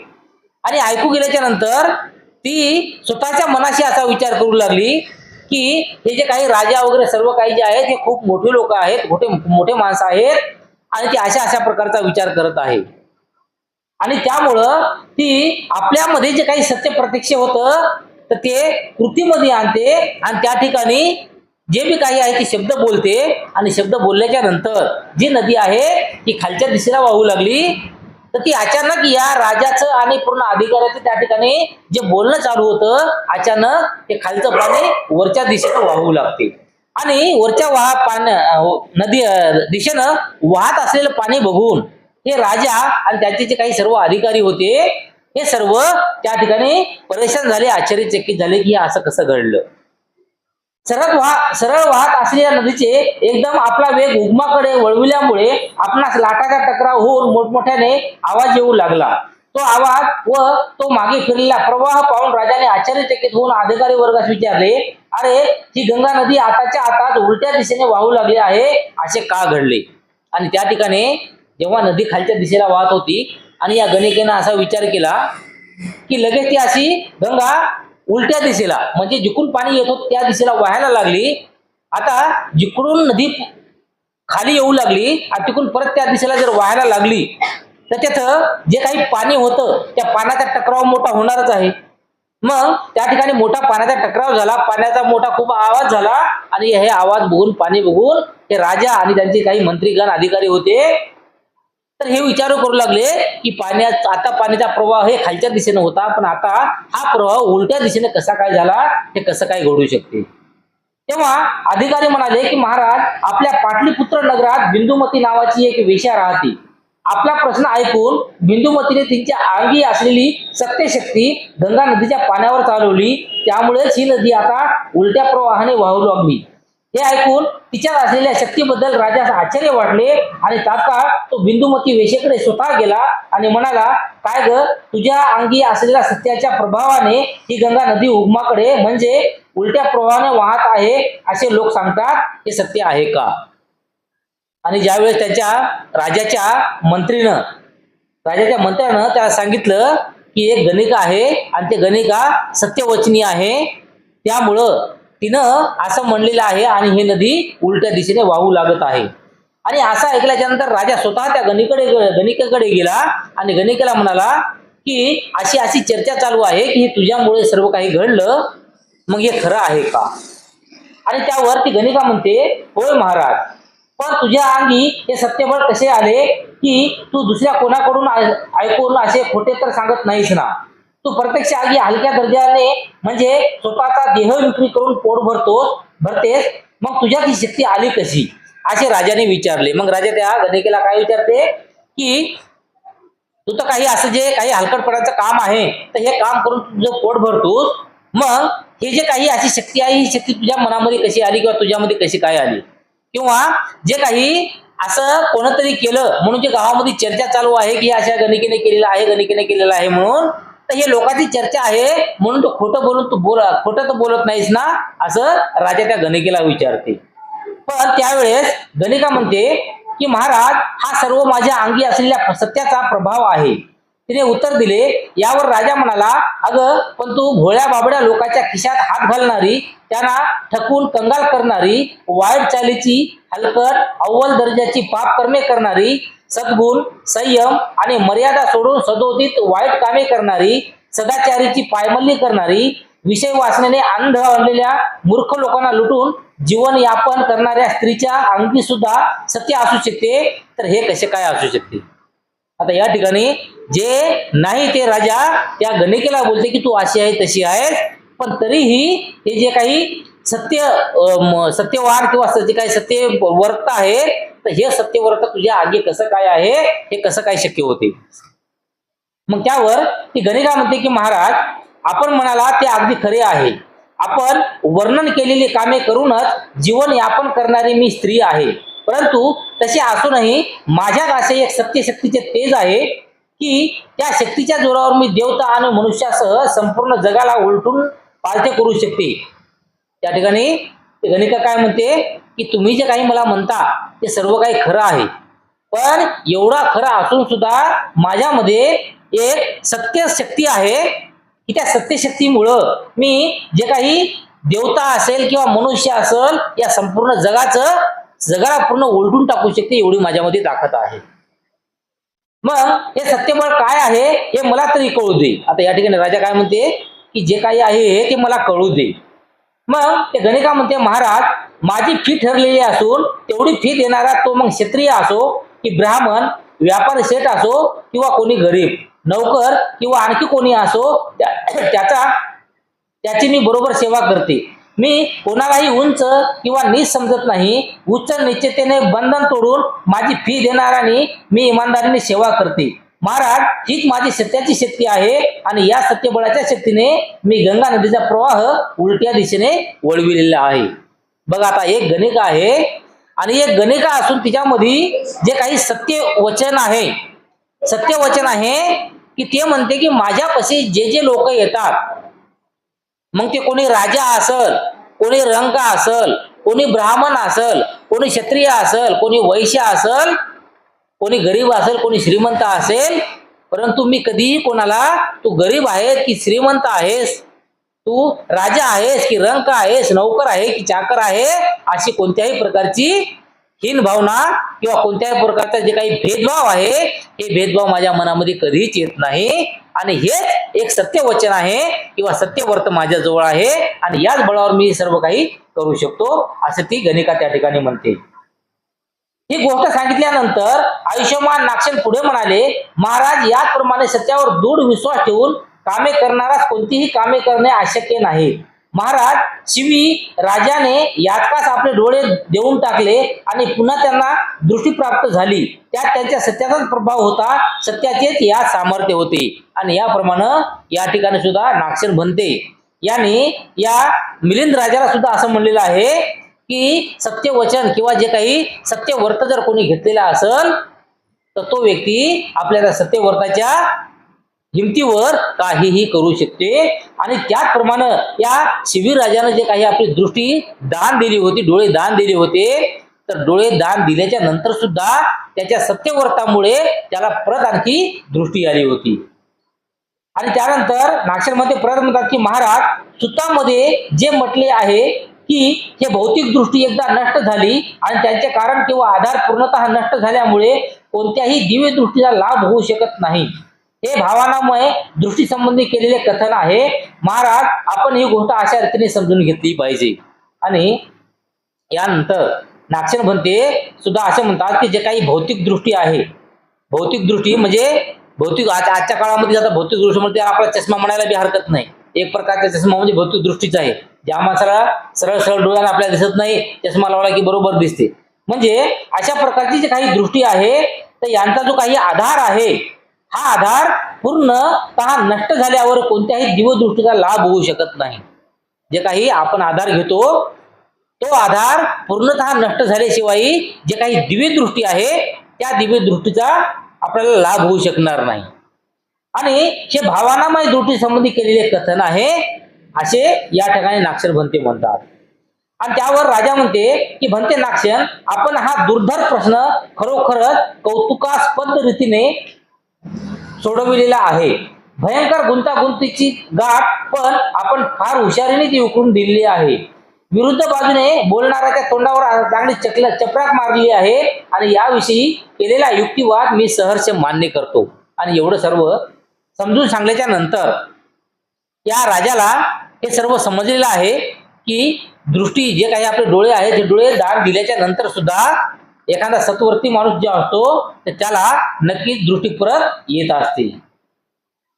आणि ऐकू गेल्याच्या नंतर ती स्वतःच्या मनाशी असा विचार करू लागली की हे जे काही राजा वगैरे सर्व काही जे आहेत हे खूप मोठे लोक आहेत, मोठे माणसं आहेत आणि ती अशा प्रकारचा विचार करत आहे. आणि त्यामुळं ती आपल्यामध्ये जे काही सत्य प्रत्यक्ष होतं तर ते कृतीमध्ये आणते आणि त्या ठिकाणी जे बी काही आहे ते शब्द बोलते आणि शब्द बोलल्याच्या नंतर जी नदी आहे ती खालच्या दिशेला वाहू लागली. तर ती अचानक या राजाचं आणि पूर्ण अधिकाऱ्याचं त्या ठिकाणी जे बोलणं चालू होतं, अचानक ते खालचं पाणी वरच्या दिशेनं वाहू लागते आणि वरच्या नदी दिशेनं वाहत असलेलं पाणी बघून हे राजा आणि त्याचे जे काही सर्व अधिकारी होते हे सर्व त्या ठिकाणी परेशान झाले, आश्चर्यचकित झाले की असं कसं घडलं. सरळ वाहत असलेल्या नदीचे एकदम आपला वेग उगमाकडे वळविल्यामुळे आपणास लाटाचा टकराव होऊन मोठमोठ्याने आवाज येऊ लागला. तो आवाज व तो मागे फिरलेला प्रवाह पाहून राजाने आश्चर्यचकित होऊन अधिकारी वर्गास विचारले, अरे ही गंगा नदी आताच्या आताच उलट्या दिशेने वाहू लागली आहे, असे का घडले? आणि त्या ठिकाणी जेव्हा नदी खालच्या दिशेला वाहत होती आणि या गणिकेनं असा विचार केला की लगेच ती अशी गंगा उलट्या दिशेला म्हणजे जिकडून पाणी येत होतं त्या दिशेला वाहायला लागली. आता जिकडून नदी खाली येऊ लागली आणि तिकडून परत त्या दिशेला जर वाहायला लागली तर त्याचं जे काही पाणी होतं त्या पाण्याचा टकराव मोठा होणारच आहे. मग त्या ठिकाणी मोठा पाण्याचा टकराव झाला, पाण्याचा मोठा खूप आवाज झाला आणि हे आवाज बघून पाणी बघून हे राजा आणि त्यांचे काही मंत्रीगण अधिकारी होते तर हे विचार करू लागले की आता पाण्याचा प्रवाह हे खालच्या दिशेने होता, पण आता हा प्रवाह उलट्या दिशेने कसा काय झाला, हे कसं काय घडू शकते? तेव्हा अधिकारी म्हणाले की महाराज, आपल्या पाटलीपुत्र नगरात बिंदुमती नावाची एक वेश्या राहते. आपला प्रश्न ऐकून बिंदुमतीने तिच्या अंगी असलेली सत्यशक्ती गंगा नदीच्या पाण्यावर चालवली. त्यामुळेच ही नदी आता उलट्या प्रवाहाने वाहू लागली. हे ऐकून तिच्यात असलेल्या शक्तीबद्दल राजास आश्चर्य वाटले आणि तात्काळ तो बिंदुमती वेश्येकडे स्वतः गेला आणि म्हणाला, काय ग, तुझ्या अंगी असलेल्या सत्याच्या प्रभावाने ही गंगा नदी उगमाकडे म्हणजे उलट्या प्रवाहाने वाहत आहे असे लोक सांगतात, हे सत्य आहे का? आणि ज्यावेळेस राजाच्या मंत्र्यानं त्याला सांगितलं की एक गणिका आहे आणि ते गणिका सत्यवचनी आहे, त्यामुळं तिनं असं म्हणलेलं आहे आणि ही नदी उलट्या दिशेने वाहू लागत आहे. आणि असं ऐकल्याच्या नंतर राजा स्वतः त्या गणिकेकडे गेला आणि गणिकेला म्हणाला की अशी चर्चा चालू आहे की तुझ्यामुळे सर्व काही घडलं, मग हे खरं आहे का? आणि त्यावर ती गणिका म्हणते, होय महाराज, पण तुझ्या अंगी हे सत्यबळ कसे आले की तू दुसऱ्या कोणाकडून ऐकून असे खोटे तर सांगत नाहीस ना? तू प्रत्यक्ष आगी हलक्या दर्जाने म्हणजे स्वतःचा देह विक्री करून पोट भरतेस, मग तुझ्यात ही शक्ती आली कशी, असे राजाने विचारले. मग राजा त्या गणिकेला काय विचारते की तू तर काही असं जे काही हलकटपणाचं काम आहे तर हे काम करून तुझं पोट भरतोस, मग हे जे काही अशी शक्ती आहे ही शक्ती तुझ्या मनामध्ये कशी आली किंवा तुझ्यामध्ये कशी काय आली, किंवा जे काही असं कोणतरी केलं म्हणून जे गावामध्ये चर्चा चालू आहे की अशा गणिकेने केलेलं आहे, गणिकेने केलेलं आहे म्हणून, तर हे लोकांची चर्चा आहे म्हणून तू खोटं खोटं तर बोलत नाहीस ना, असं राजा त्या गणिकेला विचारते. पण त्यावेळेस गणिका म्हणते की महाराज, हा सर्व माझ्या अंगी असलेल्या सत्याचा प्रभाव आहे. तिने उत्तर दिले. यावर राजा म्हणाला, अगं पण तू भोळ्या बाबड्या लोकांच्या खिशात हात घालणारी, त्यांना ठकून कंगाल करणारी, वाईट चालीची हलकट अव्वल दर्जाची पाप कर्मे करणारी, सद्गुण संयम आणि मर्यादा सोडून सदोदित वाईट कामे करणारी, सदाचारीची पायमल्ली करणारी, विषय वासनेने अंध आणलेल्या मूर्ख लोकांना लुटून जीवन यापन करणाऱ्या स्त्रीच्या अंगी सुद्धा सत्य असू शकते, तर हे कसे काय असू शकते? आता या ठिकाणी जे नाही ते राजा त्या गणिकेला बोलते की तू अशी आहे तशी आहे, पण तरीही हे जे काही सत्यवान किंवा जे काही सत्यव्रत आहे, तर हे सत्यव्रत तुझ्या अंगी कसं काय आहे, हे कसं काय शक्य होते? मग त्यावर ती गणिका म्हणते की महाराज, आपण म्हणाला ते अगदी खरे आहे. आपण वर्णन केलेली कामे करूनच जीवन यापन करणारी मी स्त्री आहे. परंतु तसे असूनही माझ्यात असे एक सत्यशक्तीचे तेज आहे की त्या शक्तीच्या जोरावर मी देवता आणि मनुष्यासह संपूर्ण जगाला उलटून पालथे करू शकते. त्या ठिकाणी गणिका काय म्हणते की तुम्ही जे काही मला म्हणता ते सर्व काही खरं आहे, पण एवढा खरं असून सुद्धा माझ्यामध्ये एक सत्य शक्ती आहे की त्या सत्यशक्तीमुळं मी जे काही देवता असेल किंवा मनुष्य असेल या संपूर्ण जगाला पूर्ण उलटून टाकू शकते, एवढी माझ्यामध्ये ताकद आहे. मग हे सत्यबळ काय आहे हे मला तरी कळू दे. आता या ठिकाणी राजा काय म्हणते की जे काही आहे ते मला कळू दे. मग ते गणिका म्हणते, महाराज, माझी फी ठरलेली असून तेवढी फी देणारा तो मग क्षत्रिय असो की ब्राह्मण, व्यापारी सेठ असो किंवा कोणी गरीब नौकर किंवा आणखी कोणी असो, त्याची मी बरोबर सेवा करते. मी कोणालाही उंच किंवा नीच समजत नाही. उच्च निश्चितेने बंधन तोडून माझी फी देणाऱ्याने मी इमानदारीने सेवा करते. महाराज, हीच माझी सत्याची शक्ती आहे आणि या सत्यबळाच्या शक्तीने मी गंगा नदीचा प्रवाह उलट्या दिशेने वळविलेला आहे. बघा, आता एक गणिका आहे आणि एक गणिका असून तिच्यामध्ये जे काही सत्यवचन आहे की ते म्हणते की माझ्यापाशी जे लोक येतात, मग ते कोणी राजा असल, कोणी रंक असल, कोणी ब्राह्मण असल, कोणी क्षत्रिय असल, कोणी वैश्य असल, कोणी गरीब असेल, कोणी श्रीमंत असेल, परंतु मी कधीही कोणाला तू गरीब आहेस की श्रीमंत आहेस, तू राजा आहेस की रंक आहेस, नौकर आहे की चाकर आहे, अशी कोणत्याही प्रकारची हीन भावना किंवा कोणत्याही प्रकारचा जे काही भेदभाव आहे, हे भेदभाव माझ्या मनामध्ये कधीच येत नाही. आणि हेच एक सत्यवचन आहे किंवा सत्यव्रत माझ्या जवळ आहे आणि याच बळावर मी सर्व काही करू शकतो, असं ती गणिका त्या ठिकाणी म्हणते. ही गोष्ट सांगितल्यानंतर आयुष्यमान नागसेन पुढे म्हणाले, महाराज, याचप्रमाणे सत्यावर दृढ विश्वास ठेवून कामे करणारास कोणतीही कामे करणे अशक्य नाही. महाराज, शिवी राजाने याचकास आपले डोळे देऊन टाकले आणि पुन्हा त्यांना दृष्टी प्राप्त झाली. त्यात त्यांच्या सत्याचाच प्रभाव होता, सत्याचेच या सामर्थ्य होते. आणि याप्रमाणे या ठिकाणी सुद्धा नागसेन म्हणते यांनी या मिलिंद राजाला सुद्धा असं म्हणलेलं आहे की सत्यवचन किंवा जे काही सत्यव्रत जर कोणी घेतलेला असेल तर तो व्यक्ती आपल्याला सत्यव्रताच्या हिमतीवर काहीही करू शकते. आणि त्याचप्रमाणे या शिवीर राजाने जे काही आपली दृष्टी दान दिली होती, डोळे दान दिले होते, तर डोळे दान दिल्याच्या नंतर सुद्धा त्याच्या सत्यव्रतामुळे त्याला परत आणखी दृष्टी आली होती. आणि त्यानंतर नागसेनमध्ये परत म्हणतात की महाराज, सुतामध्ये जे म्हटले आहे की हे भौतिक दृष्टी एकदा नष्ट झाली आणि त्यांचे कारण किंवा आधार पूर्णतः नष्ट झाल्यामुळे कोणत्याही दिव्य दृष्टीचा लाभ होऊ शकत नाही, हे भावनामय दृष्टी संबंधी केलेले कथन आहे. महाराज, आपण ही गोष्ट अशा रीतीने समजून घेतली पाहिजे. आणि यानंतर नागसेन म्हणते सुद्धा असं म्हणतात की जे काही भौतिक दृष्टी आहे, भौतिक दृष्टी म्हणजे आजच्या काळामध्ये आता भौतिक दृष्टी म्हणजे आपला चष्मा म्हणायला बी हरकत नाही. एक प्रकारचा चष्मा म्हणजे भौतिक दृष्टीचा आहे. ज्या माणसाला सरळ सरळ डोळ्याला आपल्याला दिसत नाही, चष्मा लावला की बरोबर दिसते. म्हणजे अशा प्रकारची जी काही दृष्टी आहे, तर यांचा जो काही आधार आहे, हा आधार पूर्णतः नष्ट झाल्यावर कोणत्याही दिव्यदृष्टीचा लाभ होऊ शकत नाही. जे काही आपण आधार घेतो तो आधार पूर्णतः नष्ट झाल्याशिवाय जे काही दिव्य दृष्टी आहे त्या दिव्य दृष्टीचा आपल्याला लाभ होऊ शकणार नाही. आणि हे भावनामय दृष्टी संबंधी केलेले कथन आहे असे या ठिकाणी नागसेन भंते म्हणतात. आणि त्यावर राजा म्हणते की भंते नागसेन, आपण हा दुर्धर प्रश्न खरोखरच कौतुकास्पद रीतीने सोडविलेला आहे. भयंकर गुंतागुंतीची गाठ पण आपण फार हुशारीने ती उकरून दिलेली आहे. विरुद्ध बाजूने बोलणाऱ्याच्या तोंडावर चांगली चपराक मारली आहे आणि याविषयी केलेला युक्तिवाद मी सहर्ष मान्य करतो. आणि एवढं सर्व समजून सांगल्याच्या नंतर या राजाला हे सर्व समजलेलं आहे की दृष्टी जे काही आपले डोळे आहेत ते डोळे दान दिल्याच्या नंतर सुद्धा एखादा सत्वर्ती माणूस जो असतो तर त्याला नक्कीच दृष्टी परत येत असते.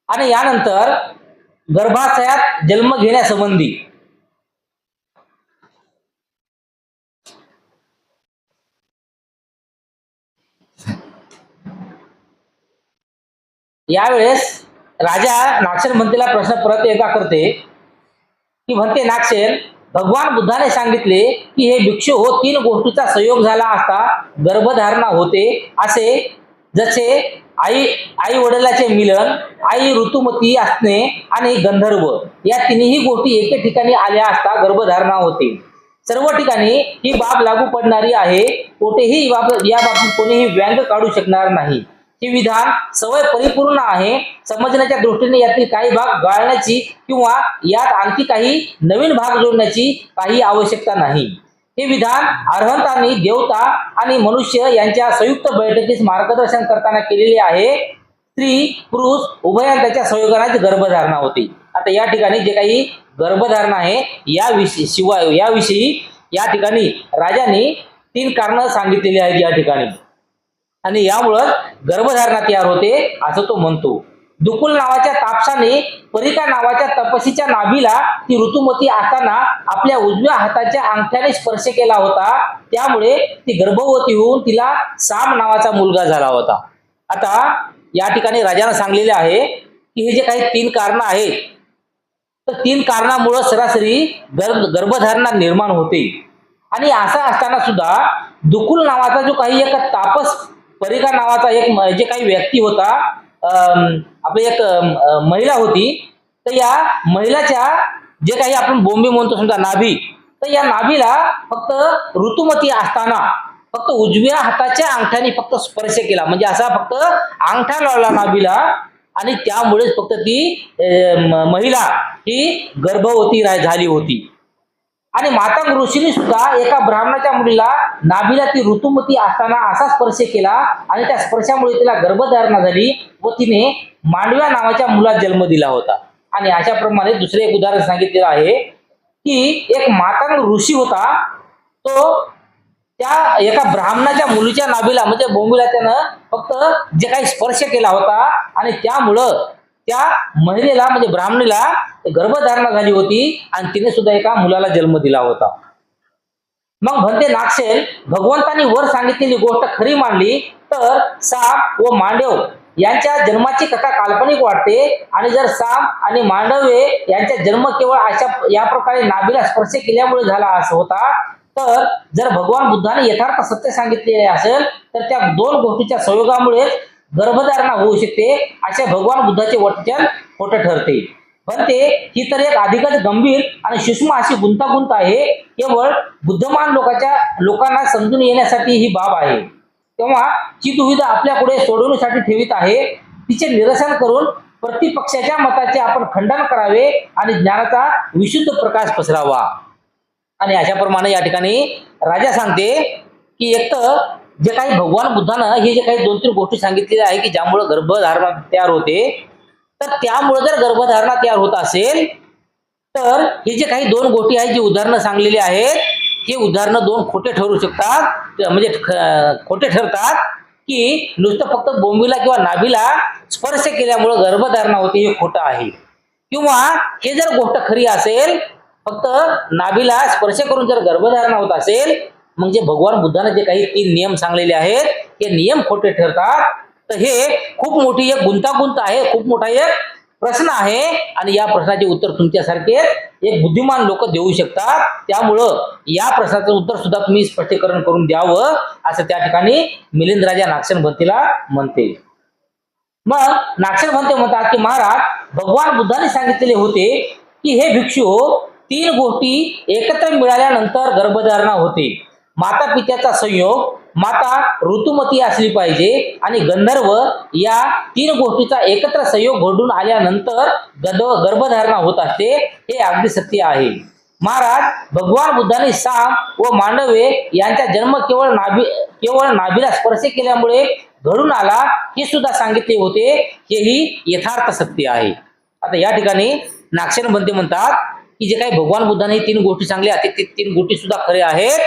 आणि यानंतर गर्भाशयात जन्म घेण्यासंबंधी यावेळेस राजा नागसेन भंतेला प्रश्न परत एकदा करते की भंते नागसेन, भगवान बुद्धाने सांगितले की हे भिक्षू हो, 3 गोष्टीचा संयोग झाला असता गर्भधारणा होते. असे जसे आई वडिलाचे मिलन, आई ऋतुमती असणे आणि गंधर्व या तिन्ही गोष्टी एके ठिकाणी आल्या असता गर्भधारणा होते. सर्व ठिकाणी ही बाब लागू पडणारी आहे. कोठेही या बाबतीत कोणीही व्यंग काढू शकणार नाही. हे विधान सवय परिपूर्ण आहे. समजण्याच्या दृष्टीने यातील काही भाग गाळण्याची किंवा यात आणखी काही नवीन भाग जोडण्याची काही आवश्यकता नाही. हे विधान अर्हंत आणि देवता आणि मनुष्य यांच्या संयुक्त बैठकीस मार्गदर्शन करताना केलेले आहे. स्त्री पुरुष उभयांच्या संयोगाने गर्भधारणा होती. आता या ठिकाणी जे काही गर्भधारणा आहे याविषयी या ठिकाणी राजाने 3 कारणं सांगितलेली आहेत या ठिकाणी. आणि यामुळं गर्भधारणा तयार होते असं तो म्हणतो. दुकुल नावाच्या तापसाने परिका नावाच्या तपसीच्या नाभीला ती ऋतुमती असताना आपल्या उजव्या हाताच्या अंगठ्याने स्पर्श केला होता. त्यामुळे ती गर्भवती होऊन तिला साम नावाचा मुलगा झाला होता. आता या ठिकाणी राजाने सांगलेले आहे की हे जे काही 3 कारणं आहेत तर 3 कारणामुळे सरासरी गर्भधारणा निर्माण होते. आणि असं असताना सुद्धा दुकुल नावाचा जो काही एक तापस परिका नावाचा एक जे काही व्यक्ती होता, आपली एक महिला होती, तर या महिलाच्या जे काही आपण बोंबे म्हणतो समजा नाभी, तर या नाभीला फक्त ऋतुमती असताना फक्त उजव्या हाताच्या अंगठ्याने फक्त स्पर्श केला, म्हणजे असा फक्त अंगठा लावला नाभीला आणि त्यामुळेच फक्त ती महिला ही गर्भवती झाली होती. आणि मातंग ऋषीने सुद्धा एका ब्राह्मणाच्या मुलीला नाभीला ती ऋतुमती असताना असा स्पर्श केला आणि त्या स्पर्शामुळे तिला गर्भधारणा झाली व तिने मांडव्या नावाच्या मुलास जन्म दिला होता. आणि अशाप्रमाणे दुसरे एक उदाहरण सांगितलेलं आहे की एक मातंग ऋषी होता, तो त्या एका ब्राह्मणाच्या मुलीच्या नाभीला म्हणजे बोंबीला त्यानं फक्त जे काही स्पर्श केला होता आणि त्यामुळं त्या महिलेला म्हणजे ब्राह्मणीला गर्भधारणा झाली होती आणि तिने सुद्धा एका मुलाला जन्म दिला होता. मग भंते नागसेन, भगवंतांनी वर सांगितलेली गोष्ट खरी मानली तर साप व मांडव यांच्या जन्माची कथा काल्पनिक वाटते. आणि जर साप आणि मांडवे यांचा जन्म केवळ अशा या प्रकारे नाभीला स्पर्श केल्यामुळे झाला असं होता, तर जर भगवान बुद्धाने यथार्थ सत्य सांगितलेले असेल तर त्या 2 गोष्टीच्या संयोगामुळे गर्भधारणा होऊ शकते असे भगवान बुद्धाचे वचन खोटं ठरते. पण ही तर एक अधिकच गंभीर आणि सूक्ष्म अशी गुंतागुंत आहे. केवळ बुद्धमान लोकांना समजून येण्यासाठी ही बाब आहे. तेव्हा जी दुविधा आपल्या पुढे सोडवण्यासाठी ठेवीत आहे तिचे निरसन करून प्रतिपक्षाच्या मताचे आपण खंडन करावे आणि ज्ञानाचा विशुद्ध प्रकाश पसरावा. आणि अशाप्रमाणे या ठिकाणी राजा सांगते की एक तर जे काही भगवान बुद्धानं हे जे काही 2-3 गोष्टी सांगितलेल्या आहे की ज्यामुळे गर्भधारणा तयार होते, तर त्यामुळे जर गर्भधारणा तयार होत असेल तर हे जे काही 2 गोष्टी आहेत जी उदाहरणं सांगलेली आहेत हे उदाहरणं 2 खोटे ठरू शकतात, म्हणजे खोटे ठरतात की नुसतं फक्त बोंबीला किंवा नाभीला स्पर्श केल्यामुळे गर्भधारणा होते हे खोटं आहे. किंवा हे जर गोष्ट खरी असेल फक्त नाभीला स्पर्श करून जर गर्भधारणा होत असेल म्हणजे भगवान बुद्धाने जे काही 3 नियम सांगलेले आहेत हे नियम खोटे ठरतात. तर हे खूप मोठी एक गुंतागुंत आहे, खूप मोठा एक प्रश्न आहे आणि या प्रश्नाचे उत्तर तुमच्यासारखे एक बुद्धिमान लोक देऊ शकतात. त्यामुळं या प्रश्नाचं उत्तर सुद्धा तुम्ही स्पष्टीकरण करून द्यावं असं त्या ठिकाणी मिलिंद राजा नागसेनभंतेला म्हणते. मग नागसेनभंते म्हणतात की महाराज, भगवान बुद्धांनी सांगितलेले होते की हे भिक्षू, 3 गोष्टी एकत्र मिळाल्यानंतर गर्भधारणा होते. माता पित्याचा संयोग, माता ऋतुमती असली पाहिजे आणि गंधर्व, या 3 गोष्टीचा एकत्र संयोग घडून आल्यानंतर गर्भधारणा होत असते. हे अगदी सत्य आहे. महाराज, भगवान बुद्धांनी साम व मांडवे यांचा जन्म केवळ नाभीला स्पर्श केल्यामुळे घडून आला हे सुद्धा सांगितले होते. हेही यथार्थ सत्य आहे. आता या ठिकाणी नागसेनभंते म्हणतात की जे काही भगवान बुद्धांनी 3 गोष्टी सांगल्या ते 3 गोष्टी सुद्धा खरे आहेत.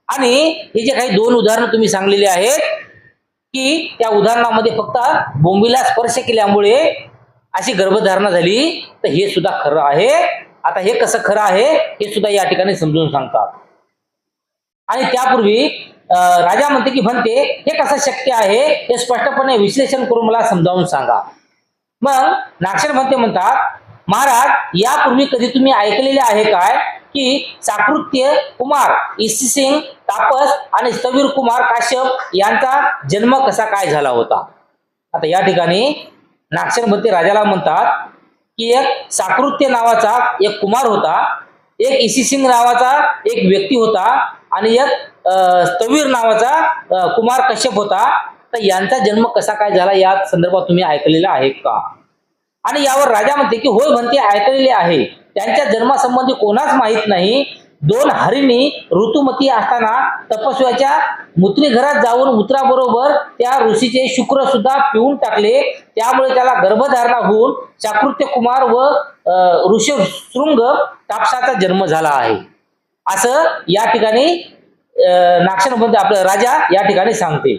आणि हे जे काही 2 उदाहरणं तुम्ही सांगलेली आहेत की त्या उदाहरणामध्ये फक्त बोंबीला स्पर्श केल्यामुळे अशी गर्भधारणा झाली, तर हे सुद्धा खरं आहे. आता हे कसं खरं आहे हे सुद्धा या ठिकाणी समजून सांगतात. आणि त्यापूर्वी राजा म्हणते की भंते, हे कसं शक्य आहे हे स्पष्टपणे विश्लेषण करून मला समजावून सांगा. मग नागसेनभंते म्हणतात, महाराज, यापूर्वी कधी तुम्ही ऐकलेले आहे काय की चाकृत्य कुमार ईसी सिंग तापस आणि स्थवीर कुमार काश्यप यांचा जन्म कसा काय झाला होता? आता या ठिकाणी नागसेनभंते राजाला म्हणतात की एक साकृत्य नावाचा एक कुमार होता, एक ईसी सिंग नावाचा एक व्यक्ती होता आणि एक स्थवीर नावाचा कुमार कश्यप होता. तर यांचा जन्म कसा काय झाला या संदर्भात तुम्ही ऐकलेला आहे का? आणि यावर राजा म्हणते की होय भंते, ऐकलेले आहे. त्यांच्या जन्मासंबंधी कोणाच माहित नाही. 2 हरिणी ऋतुमती असताना तपस्व्याच्या मूत्रीघरात जाऊन मूत्राबरोबर त्या ऋषीचे शुक्र सुद्धा पिऊन टाकले. त्यामुळे त्याला गर्भधारणा होऊन चाकृत्य कुमार व ऋषशृंग तापसाचा जन्म झाला आहे. असं या ठिकाणी नागसेनभंते आपला राजा या ठिकाणी सांगते.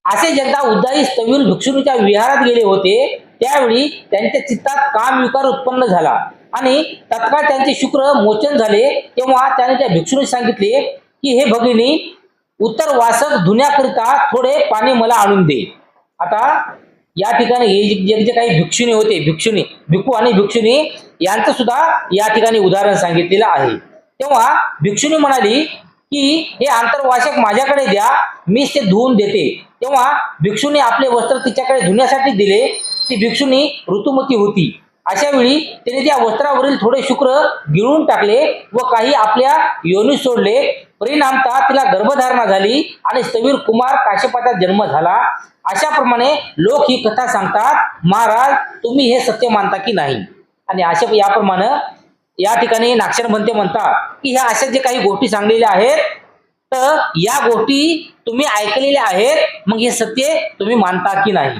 असे एकदा उद्दाई स्थवीर भिक्षुणीच्या विहारात गेले होते. त्यावेळी त्यांच्या चित्तात काम विकार उत्पन्न झाला आणि तत्काळ त्यांचे शुक्र मोचन झाले. तेव्हा त्याने त्या भिक्षुणी सांगितले की हे भगिनी, उत्तर वासक धुण्याकरिता थोडे पाणी मला आणून दे. आता या ठिकाणी हे जे काही भिक्षुणी होते, भिक्खू आणि भिक्षुणी यांचं सुद्धा या ठिकाणी उदाहरण सांगितलेलं आहे. तेव्हा भिक्षुणी म्हणाली की हे आंतरवाचक माझ्याकडे द्या, मीच ते धुवून देते. तेव्हा भिक्षुनी आपले वस्त्र तिच्याकडे धुण्यासाठी दिले. ती भिक्षुनी ऋतुमती होती. अशा वेळी तिने त्या वस्त्रावरील थोडे शुक्र गिळून टाकले व काही आपल्या योनी सोडले. परिणामतः तिला गर्भधारणा झाली आणि स्थवीर कुमार काश्यपाचा जन्म झाला. अशाप्रमाणे लोक ही कथा सांगतात. महाराज, तुम्ही हे सत्य मानता की नाही? आणि अशा याप्रमाणे या ठिकाणी नागसेनभंते म्हणतात की ह्या अशा जे काही गोष्टी सांगलेल्या आहेत, तर या गोष्टी तुम्ही ऐकलेल्या आहेत, मग हे सत्य तुम्ही मानता की नाही?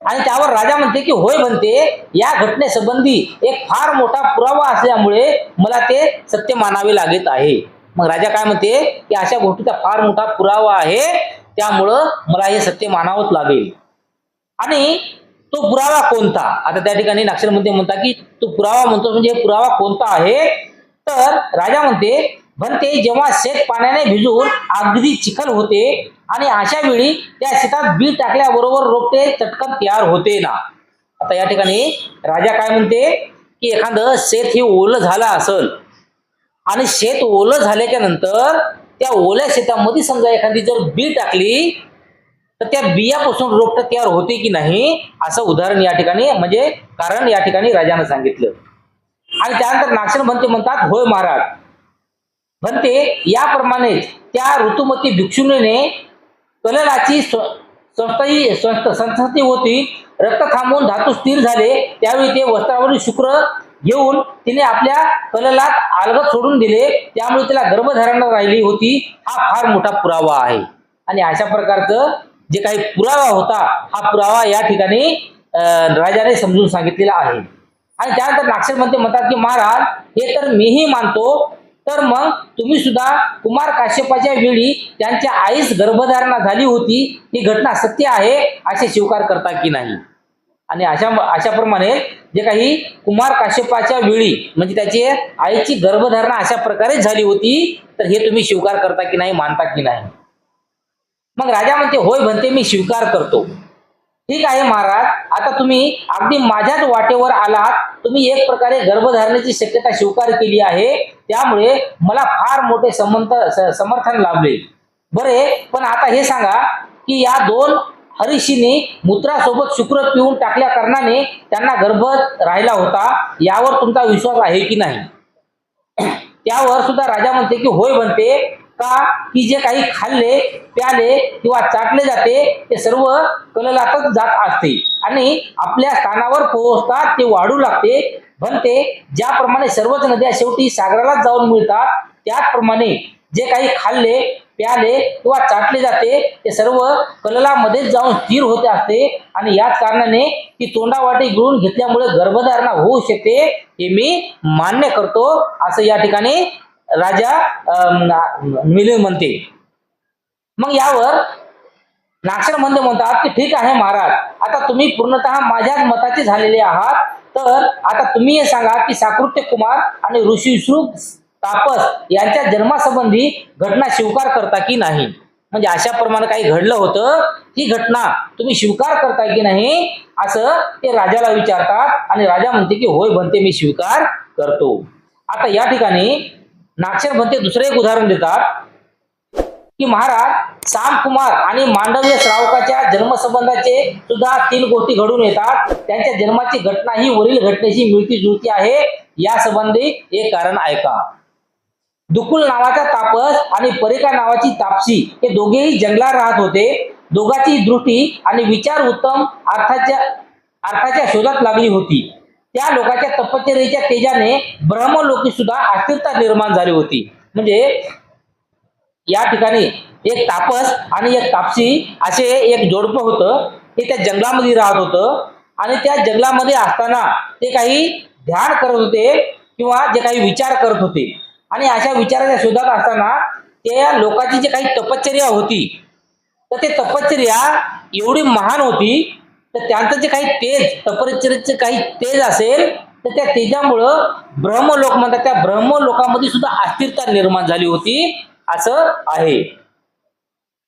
आणि त्यावर राजा म्हणते की होय भंते, या घटनेसंबंधी एक फार मोठा पुरावा असल्यामुळे मला ते सत्य मानावे लागत आहे. मग राजा काय म्हणते की अशा गोष्टीचा फार मोठा पुरावा आहे, त्यामुळं मला हे सत्य मानावंच लागेल. आणि तो पुरावा कोणता? आता त्या ठिकाणी नागसेनभंते म्हणतात की तो पुरावा म्हणतो म्हणजे पुरावा कोणता आहे? तर राजा म्हणते, भंते, जेव्हा शेत पाण्याने भिजून अगदी चिखल होते आणि अशा वेळी त्या शेतात बी टाकल्याबरोबर रोपटे चटकन तयार होते ना. आता या ठिकाणी राजा काय म्हणते की एखादं शेत हे ओलं झालं असेल आणि शेत ओलं झाल्याच्या नंतर त्या ओल्या शेतामध्ये समजा एखादी जर बी टाकली तर त्या बियापासून रोपटे तयार होते की नाही, असं उदाहरण या ठिकाणी म्हणजे कारण या ठिकाणी राजाने सांगितलं. आणि त्यानंतर नागसेनभंते म्हणतात, होय महाराज भंते, याप्रमाणेच त्या ऋतुमती भिक्षुणीने कललाची संस्थिती होती. रक्त थांबून धातू स्थिर झाले. त्यावेळी ते वस्त्रावरील शुक्र घेऊन तिने आपल्या कललात अलगद सोडून दिले. त्यामुळे तिला गर्भधारणा राहिली होती. हा फार मोठा पुरावा आहे. आणि अशा प्रकारचं जे काही पुरावा होता, हा पुरावा या ठिकाणी राजाने समजून सांगितलेला आहे. आणि त्यानंतर नागसेनभंते म्हणतात की महाराज, हे तर मीही मानतो. तर मग तुम्ही सुद्धा कुमार काश्यपाच्या वेळी त्यांच्या आईस गर्भधारणा झाली होती, ही घटना सत्य आहे असे स्वीकार करता की नाही? आणि अशाप्रमाणे जे काही कुमार काश्यपाच्या वेळी म्हणजे त्याची आईची गर्भधारणा अशा प्रकारे झाली होती, तर हे तुम्ही स्वीकार करता की नाही, मानता की नाही? मग राजा म्हणते, होय भंते, मी स्वीकार करतो. ठीक आहे महाराज, आता तुम्ही अगदी माझ्याच वाटेवर आलात. तुम्ही एक प्रकारे गर्भधारणेची शक्यता स्वीकार केली आहे, त्यामुळे मला फार मोठे समर्थन लाभले. बरे, पण आता हे सांगा की या दोन हरीशीने मूत्रासोबत शुक्र पिऊन टाकल्या कारणाने त्यांना गर्भ राहिला होता, यावर तुमचा विश्वास आहे की नाही? त्यावर सुद्धा राजा म्हणते की होय म्हणते का, की जे काही खाल्ले प्याले किंवा चाटले जाते ते सर्व कललातच जात असते आणि आपल्या स्थानावर पोहोचतात ते वाढू लागते. म्हणते ज्याप्रमाणे सर्वच नद्या शेवटी सागरालाच जाऊन मिळतात, त्याचप्रमाणे जे काही खाल्ले प्याले किंवा चाटले जाते ते सर्व कललामध्येच जाऊन स्थिर होते असते आणि याच कारणाने ती तोंडावाटे गिळून घेतल्यामुळे गर्भधारणा होऊ शकते, हे मी मान्य करतो, असं या ठिकाणी राजा मिलिंद म्हणते. मग यावर नागसेन म्हणतात की ठीक आहे महाराज, आता तुम्ही पूर्णतः माझ्याच मताचे झालेले आहात, तर आता तुम्ही हे सांगा की साकृत्य कुमार आणि ऋषीश्रुप तापस यांच्या जन्मासंबंधी घटना स्वीकार करता की नाही? म्हणजे अशाप्रमाणे काही घडलं होतं, ती घटना तुम्ही स्वीकार करता की नाही, असं ते राजाला विचारतात आणि राजा म्हणते की होय म्हणते, मी स्वीकार करतो. आता या ठिकाणी नागसेन म्हणते दुसरे एक उदाहरण देतात की महाराज, सामकुमार आणि मांडव्य श्रावकाच्या जन्मसंबंधाचे सुद्धा 3 गोष्टी घडून येतात. त्यांच्या जन्माची घटना ही वरील घटनेशी मिळती जुळती आहे. या संबंधी एक कारण ऐका. दुकुल नावाचा तापस आणि परिका नावाची तापसी हे दोघेही जंगलात राहत होते. दोघांची दृष्टी आणि विचार उत्तम अर्थाच्या शोधात लागली होती. त्या लोकांच्या तपश्चर्येच्या तेजाने ब्रह्मलोकी सुद्धा अस्थिरता निर्माण झाली होती. म्हणजे या ठिकाणी एक तापस आणि एक तापसी असे एक जोडपं होतं. ते त्या जंगलामध्ये राहत होतं आणि त्या जंगलामध्ये असताना ते काही ध्यान करत होते किंवा जे काही विचार करत होते आणि अशा विचाराच्या शोधात असताना त्या लोकांची जी काही तपश्चर्या होती, तर ते तपश्चर्या एवढी महान होती, तर त्यांचं जे काही तेज, तपश्चर्याचे काही तेज असेल, तर त्या तेजामुळं ब्रह्मलोक म्हणतात, त्या ब्रह्मलोकामध्ये सुद्धा अस्थिरता निर्माण झाली होती, असं आहे.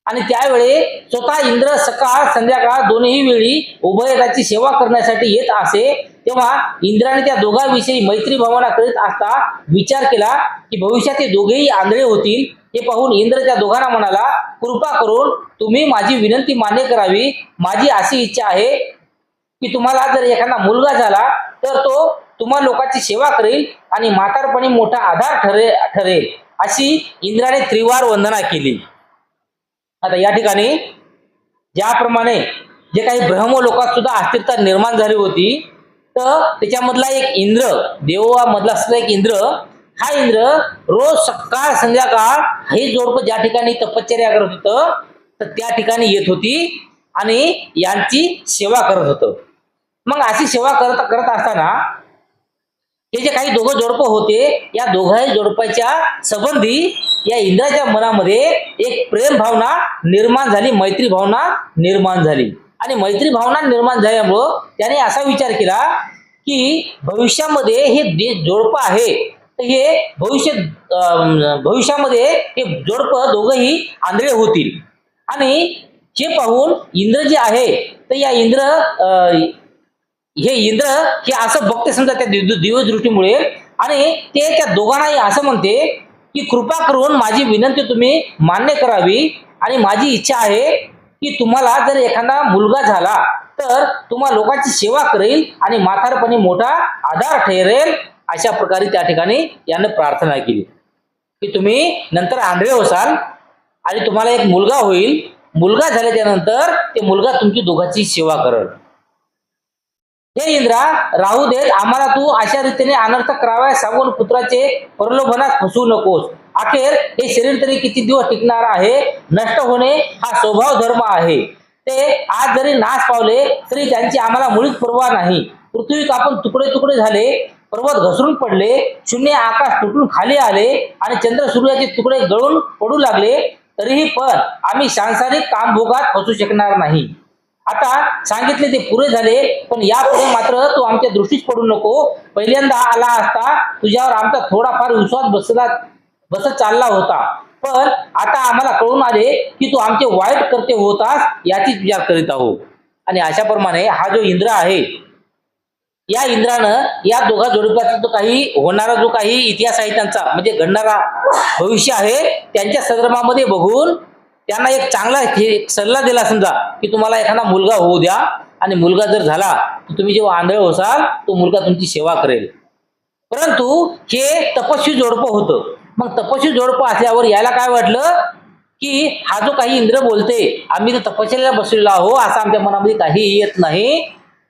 आणि त्यावेळी स्वतः इंद्र सकाळ संध्याकाळ दोन्ही वेळी उभयताची सेवा करण्यासाठी येत असे. तेव्हा इंद्राने त्या दोघांविषयी मैत्री भावना करीत असता विचार केला की भविष्यात ते दोघेही आंधळे होतील. हे पाहून इंद्र त्या दोघांना म्हणाला, कृपा करून तुम्ही माझी विनंती मान्य करावी. माझी अशी इच्छा आहे की तुम्हाला जर एखादा मुलगा झाला तर तो तुम्हा लोकांची सेवा करेल आणि म्हातारपणी मोठा आधार ठरेल. अशी इंद्राने त्रिवार वंदना केली. आता या ठिकाणी ज्याप्रमाणे जे काही ब्रह्मलोकात सुद्धा अस्थिरता निर्माण झाली होती, तर त्याच्यामधला एक इंद्र, देवामधला असलेला एक इंद्र, हा इंद्र रोज सकाळ संध्याकाळ हे जोडपं ज्या ठिकाणी तपश्चर्या करत होतं, तर त्या ठिकाणी येत होती आणि यांची सेवा करत होतं. मग अशी सेवा करत असताना हे जे काही दोघं जोडपं होते, या दोघाही जोडपाच्या संबंधी या इंद्राच्या मनामध्ये एक प्रेम भावना निर्माण झाली, मैत्री भावना निर्माण झाली. आणि मैत्री भावना निर्माण झाल्यामुळं त्याने असा विचार केला की भविष्यामध्ये हे जोडपं आहे, तर हे भविष्यामध्ये हे जोडपं दोघंही आंधळे होतील. आणि हे पाहून इंद्र जे आहे, तर या इंद्र हे असं बघते समजा त्या दिव्यदृष्टीमुळे, आणि ते त्या दोघांनाही असं म्हणते की कृपा करून माझी विनंती तुम्ही मान्य करावी आणि माझी इच्छा आहे की तुम्हाला जर एखादा मुलगा झाला तर तुम्हा लोकांची सेवा करेल आणि म्हातारपणी मोठा आधार ठरेल. अशा प्रकारे त्या ठिकाणी यानं प्रार्थना केली की तुम्ही नंतर आंधळे होसाल आणि तुम्हाला एक मुलगा होईल. मुलगा झाल्याच्या नंतर ते मुलगा तुमची दोघांची सेवा करेल. हे इंद्रा, राहू देत, आम्हाला तू अशा रीतीने अनर्थ कराव्यास सांगून पुत्राचे प्रलोभनात फसवू नकोस. अखेर हे शरीर तरी किती दिवस टिकणार आहे. नष्ट होणे हा स्वभाव धर्म आहे. ते आज जरी नाश पावले तरी त्यांची आम्हाला मुळीच पर्वा नाही. पृथ्वी कापून तुकडे तुकडे झाले, पर्वत घसरून पडले, शून्य आकाश तुटून खाली आले आणि चंद्र सूर्याचे तुकडे गळून पडू लागले, तरीही पण आम्ही सांसारिक कामभोगात फसू शकणार नाही. आता सांगितले ते पुरे झाले, पण यापुढे मात्र तू आमच्या दृष्टीस पडू नको. पहिल्यांदा आला असता तुझ्यावर आमचा थोडाफार विश्वास बसत चालला होता, पण आता आम्हाला कळून आले की तू आमचे वाईट करते होतास, याचीच विचार करीत आहोत. आणि अशाप्रमाणे हा जो इंद्र आहे, या इंद्रानं या दोघा जोडप्याचा जो काही होणारा जो काही इतिहास आहे त्यांचा, म्हणजे घडणारा भविष्य आहे, त्यांच्या संदर्भामध्ये बघून त्यांना एक चांगला सल्ला दिला समजा की तुम्हाला एखादा मुलगा होऊ द्या, आणि मुलगा जर झाला तर तुम्ही जेव्हा आंधळे होसाल तो मुलगा तुमची सेवा करेल. परंतु हे तपस्वी जोडपं होतं. मग तपस्वी जोडपं असल्यावर याला काय वाटलं की हा जो काही इंद्र बोलते, आम्ही तर तपस्येला बसलेलो आहो असं आमच्या मनामध्ये काही येत नाही,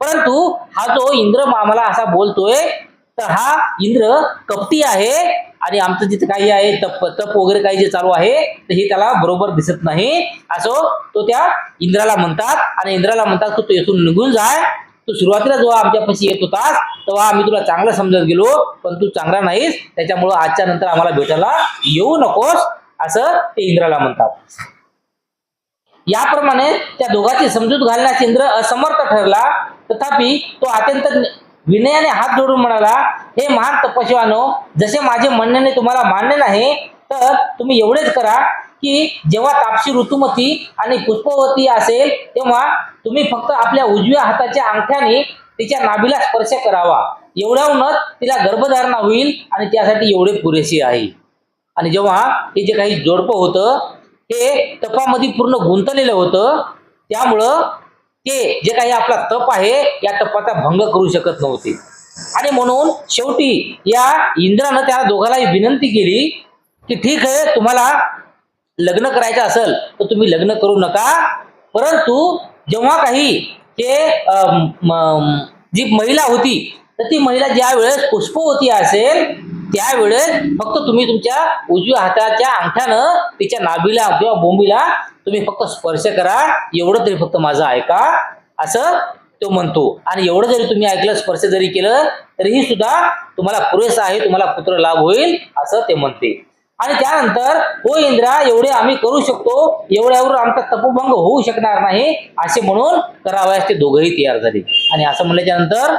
परंतु हा जो इंद्र आम्हाला असा बोलतोय तर हा इंद्र कपटी आहे, आणि आमचं जिथे काही आहे तप वगैरे काही जे चालू आहे तर हे त्याला बरोबर दिसत नाही, असं तो त्या इंद्राला म्हणतात. आणि इंद्राला म्हणतात की तू येथून निघून जाय, तू सुरुवातीला जेव्हा आमच्यापाशी येत होतास तेव्हा आम्ही तुला चांगलं समजत गेलो, पण तू चांगला नाहीस, त्याच्यामुळं आजच्या नंतर आम्हाला भेटायला येऊ नकोस, असं ते इंद्राला म्हणतात. याप्रमाणे त्या दोघांची समजूत घालण्यास इंद्र असमर्थ ठरला. तथापि तो अत्यंत विनयाने हात जोडून म्हणाला, हे महान तपस्वानो, जसे माझे म्हणणे तुम्हाला मान्य नाही तर तुम्ही एवढेच करा की जेव्हा तापसी ऋतुमती आणि पुष्पवती असेल तेव्हा तुम्ही फक्त आपल्या उजव्या हाताच्या अंगठ्याने तिच्या नाभीला स्पर्श करावा, एवढ्याहूनच तिला गर्भधारणा होईल आणि त्यासाठी एवढे पुरेसे आहे. आणि जेव्हा हे जे काही जोडपं होतं हे तपामध्ये पूर्ण गुंतलेलं होतं, त्यामुळं ते जे काही आपला तप आहे या तपाचा भंग करू शकत नव्हते. आणि म्हणून शेवटी या इंद्रानं त्या दोघांनाही विनंती केली की ठीक आहे, तुम्हाला लग्न करायचं असेल तर तुम्ही लग्न करू नका, परंतु जेव्हा काही ते जी महिला होती तर ती महिला ज्या वेळेस पुष्पवती असेल त्यावेळेस फक्त तुम्ही तुमच्या उजव्या हाताच्या अंगठ्यानं तिच्या नाभीला किंवा बोंबीला तुम्ही फक्त स्पर्श करा, एवढं तरी फक्त माझं ऐका, असं तो म्हणतो. आणि एवढं जरी तुम्ही ऐकलं, स्पर्श जरी केलं तरीही सुद्धा तुम्हाला पुरेसं आहे, तुम्हाला पुत्र लाभ होईल, असं ते म्हणते. आणि त्यानंतर हो इंद्रा, एवढे आम्ही करू शकतो, एवढ्यावर आमचा तपोभंग होऊ शकणार नाही असे म्हणून करावयास ते दोघंही तयार झाले. आणि असं म्हणल्याच्या नंतर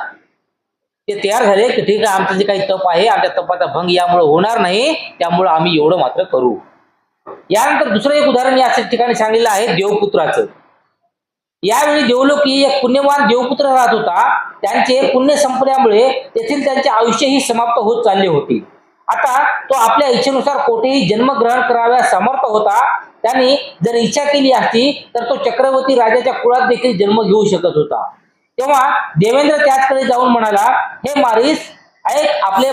ते तयार झाले की ठीक आहे, आमचं जे काही तप आहे आमच्या तपाचा भंग यामुळे होणार नाही, त्यामुळे आम्ही एवढं मात्र करू. यानंतर दुसरं एक उदाहरण या ठिकाणी सांगितलं आहे देवपुत्राचं. यावेळी देवलोकी एक पुण्यवान देवपुत्र राहत होता. त्यांचे पुण्य संपल्यामुळे तेथील त्यांचे आयुष्यही समाप्त होत चालले होते. आता तो आपल्या इच्छेनुसार कोठेही जन्मग्रहण कराव्यास समर्थ होता. त्यांनी जर इच्छा केली असती तर तो चक्रवर्ती राजाच्या कुळात देखील जन्म घेऊ शकत होता. तेव्हा देवेंद्र त्याचकडे जाऊन म्हणाला, हे मारीस, ऐक, आपले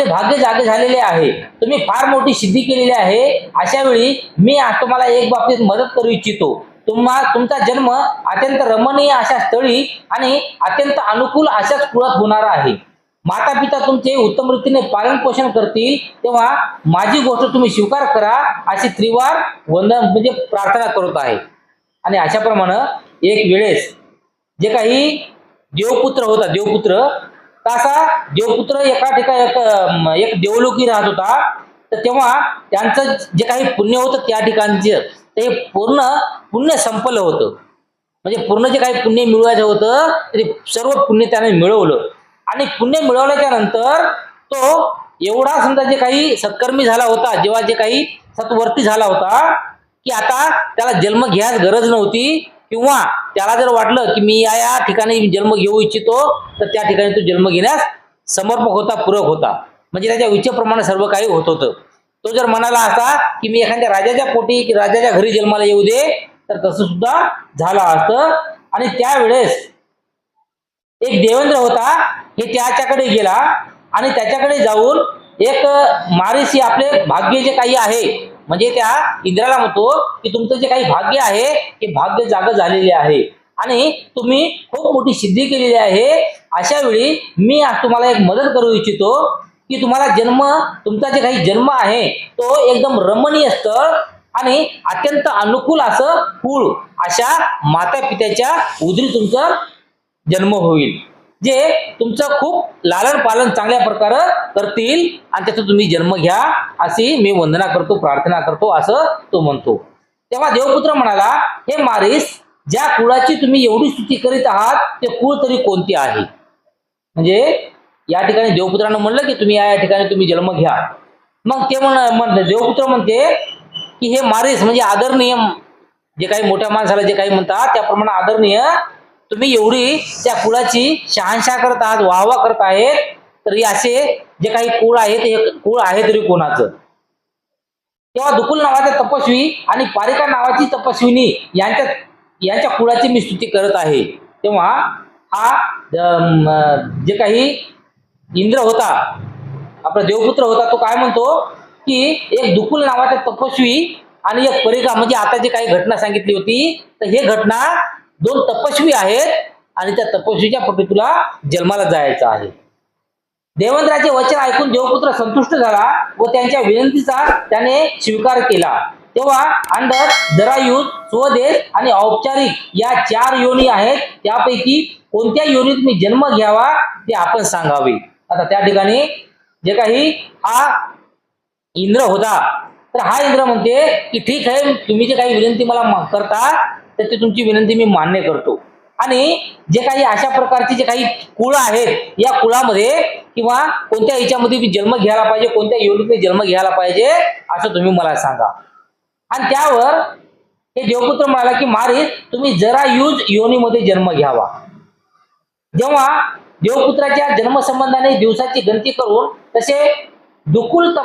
भाग्य जागे झालेले आहे. तुम्ही फार मोठी सिद्धी केलेली आहे. अशा वेळी मी आज तुम्हाला एक बाबतीत मदत करू इच्छितो. तुमचा जन्म अत्यंत रमणीय अशा स्थळी आणि अत्यंत अनुकूल अशाच कुळात होणार आहे. माता पिता तुमचे उत्तम रीतीने पालन पोषण करतील, तेव्हा माझी गोष्ट तुम्ही स्वीकार करा, अशी त्रिवार वंदन म्हणजे प्रार्थना करत आहे. आणि अशाप्रमाणे एक वेळेस जे काही देवपुत्र होता, तसा देवपुत्र एका ठिकाणी एक देवलोकी राहत होता. तर तेव्हा त्यांचं जे काही पुण्य होतं त्या ठिकाणचे ते पूर्ण पुण्य संपलं होतं. म्हणजे पूर्ण जे काही पुण्य मिळवायचं होतं ते सर्व पुण्य त्याने मिळवलं. आणि पुण्य मिळवल्याच्या नंतर तो एवढा समजा जे काही सत्कर्मी झाला होता, जेव्हा जे काही सत्वर्ती झाला होता की आता त्याला जन्म घ्यायला गरज नव्हती, किंवा त्याला जर वाटलं की मी या ठिकाणी जन्म घेऊ इच्छितो तर त्या ठिकाणी तो जन्म घेण्यास समर्पक होता, पूरक होता. म्हणजे त्याच्या इच्छेप्रमाणे सर्व काही होत होतं. तो जर म्हणाला असता की मी एखाद्या राजाच्या पोटी की राजाच्या घरी जन्माला येऊ दे तर तसं सुद्धा झालं असतं. आणि त्यावेळेस एक देवेंद्र होता, हे त्याच्याकडे गेला आणि त्याच्याकडे जाऊन एक मारीसी आपले भाग्य जे काही आहे, म्हणजे त्या इंद्राला म्हणतो की तुमचं जे काही भाग्य आहे ते भाग्य जाग झालेले आहे आणि तुम्ही खूप मोठी सिद्धी केलेली आहे. अशा वेळी मी आज तुम्हाला एक मदत करू इच्छितो की तुम्हाला तुमचा जे काही जन्म आहे तो एकदम रमणीय स्थळ आणि अत्यंत अनुकूल असं कुळ अशा माता पित्याच्या उदरी तुमचा जन्म होईल, जे तुमचं खूप लालन पालन चांगल्या प्रकारे करतील आणि त्याचा तुम्ही जन्म घ्या, अशी मी वंदना करतो, प्रार्थना करतो, असं तो म्हणतो. तेव्हा देवपुत्र म्हणाला, हे मारीस, ज्या कुळाची तुम्ही एवढी स्तुती करीत आहात ते कुळ तरी कोणते आहे. म्हणजे या ठिकाणी देवपुत्रानं म्हणलं की तुम्ही या ठिकाणी तुम्ही जन्म घ्या. मग ते देवपुत्र म्हणते की हे मारीस म्हणजे आदरणीय, जे काही मोठ्या माणसाला जे काही म्हणतात त्याप्रमाणे आदरणीय, तुम्ही एवढी त्या कुळाची शहानशाह करत आहात, वाहवा करत आहेत, तरी असे जे काही कुळ आहेत हे कुळ आहे तरी कोणाचं? तेव्हा दुकुल नावाचा तपस्वी आणि पारिका नावाची तपस्विनी यांच्या कुळाची मी स्तुती करत आहे. तेव्हा हा जे काही इंद्र होता, आपला देवपुत्र होता, तो काय म्हणतो की एक दुकुल नावाचा तपस्वी आणि एक परिका, म्हणजे आता जी काही घटना सांगितली होती, तर हे घटना दोन तपस्वी आहेत आणि त्या तपस्वीच्या पोटी तुला जन्माला जायचं आहे. देवेंद्राचे वचन ऐकून देवपुत्र संतुष्ट झाला व त्यांच्या विनंतीचा त्याने स्वीकार केला. तेव्हा अंधक, जरायुध, स्वदेश आणि औपचारिक या 4 योनी आहेत, त्यापैकी कोणत्या योनीत मी जन्म घ्यावा ते आपण सांगावे. आता त्या ठिकाणी जे काही हा इंद्र होता, तर हा इंद्र म्हणते की ठीक आहे, तुम्ही जे काही विनंती मला करता तर ते तुमची विनंती मी मान्य करतो. आणि जे काही अशा प्रकारचे जे काही कुळ आहेत, या कुळामध्ये किंवा कोणत्या ह्याच्यामध्ये मी जन्म घ्यायला पाहिजे, कोणत्या योनीत मी जन्म घ्यायला पाहिजे, असं तुम्ही मला सांगा. आणि त्यावर हे देवपुत्र म्हणाला की मारीस, तुम्ही जरायुज योनीमध्ये जन्म घ्यावा. जेव्हा देवपुत्राच्या जन्मसंबंधाने दिवसाची गणती करून तसे दुकुल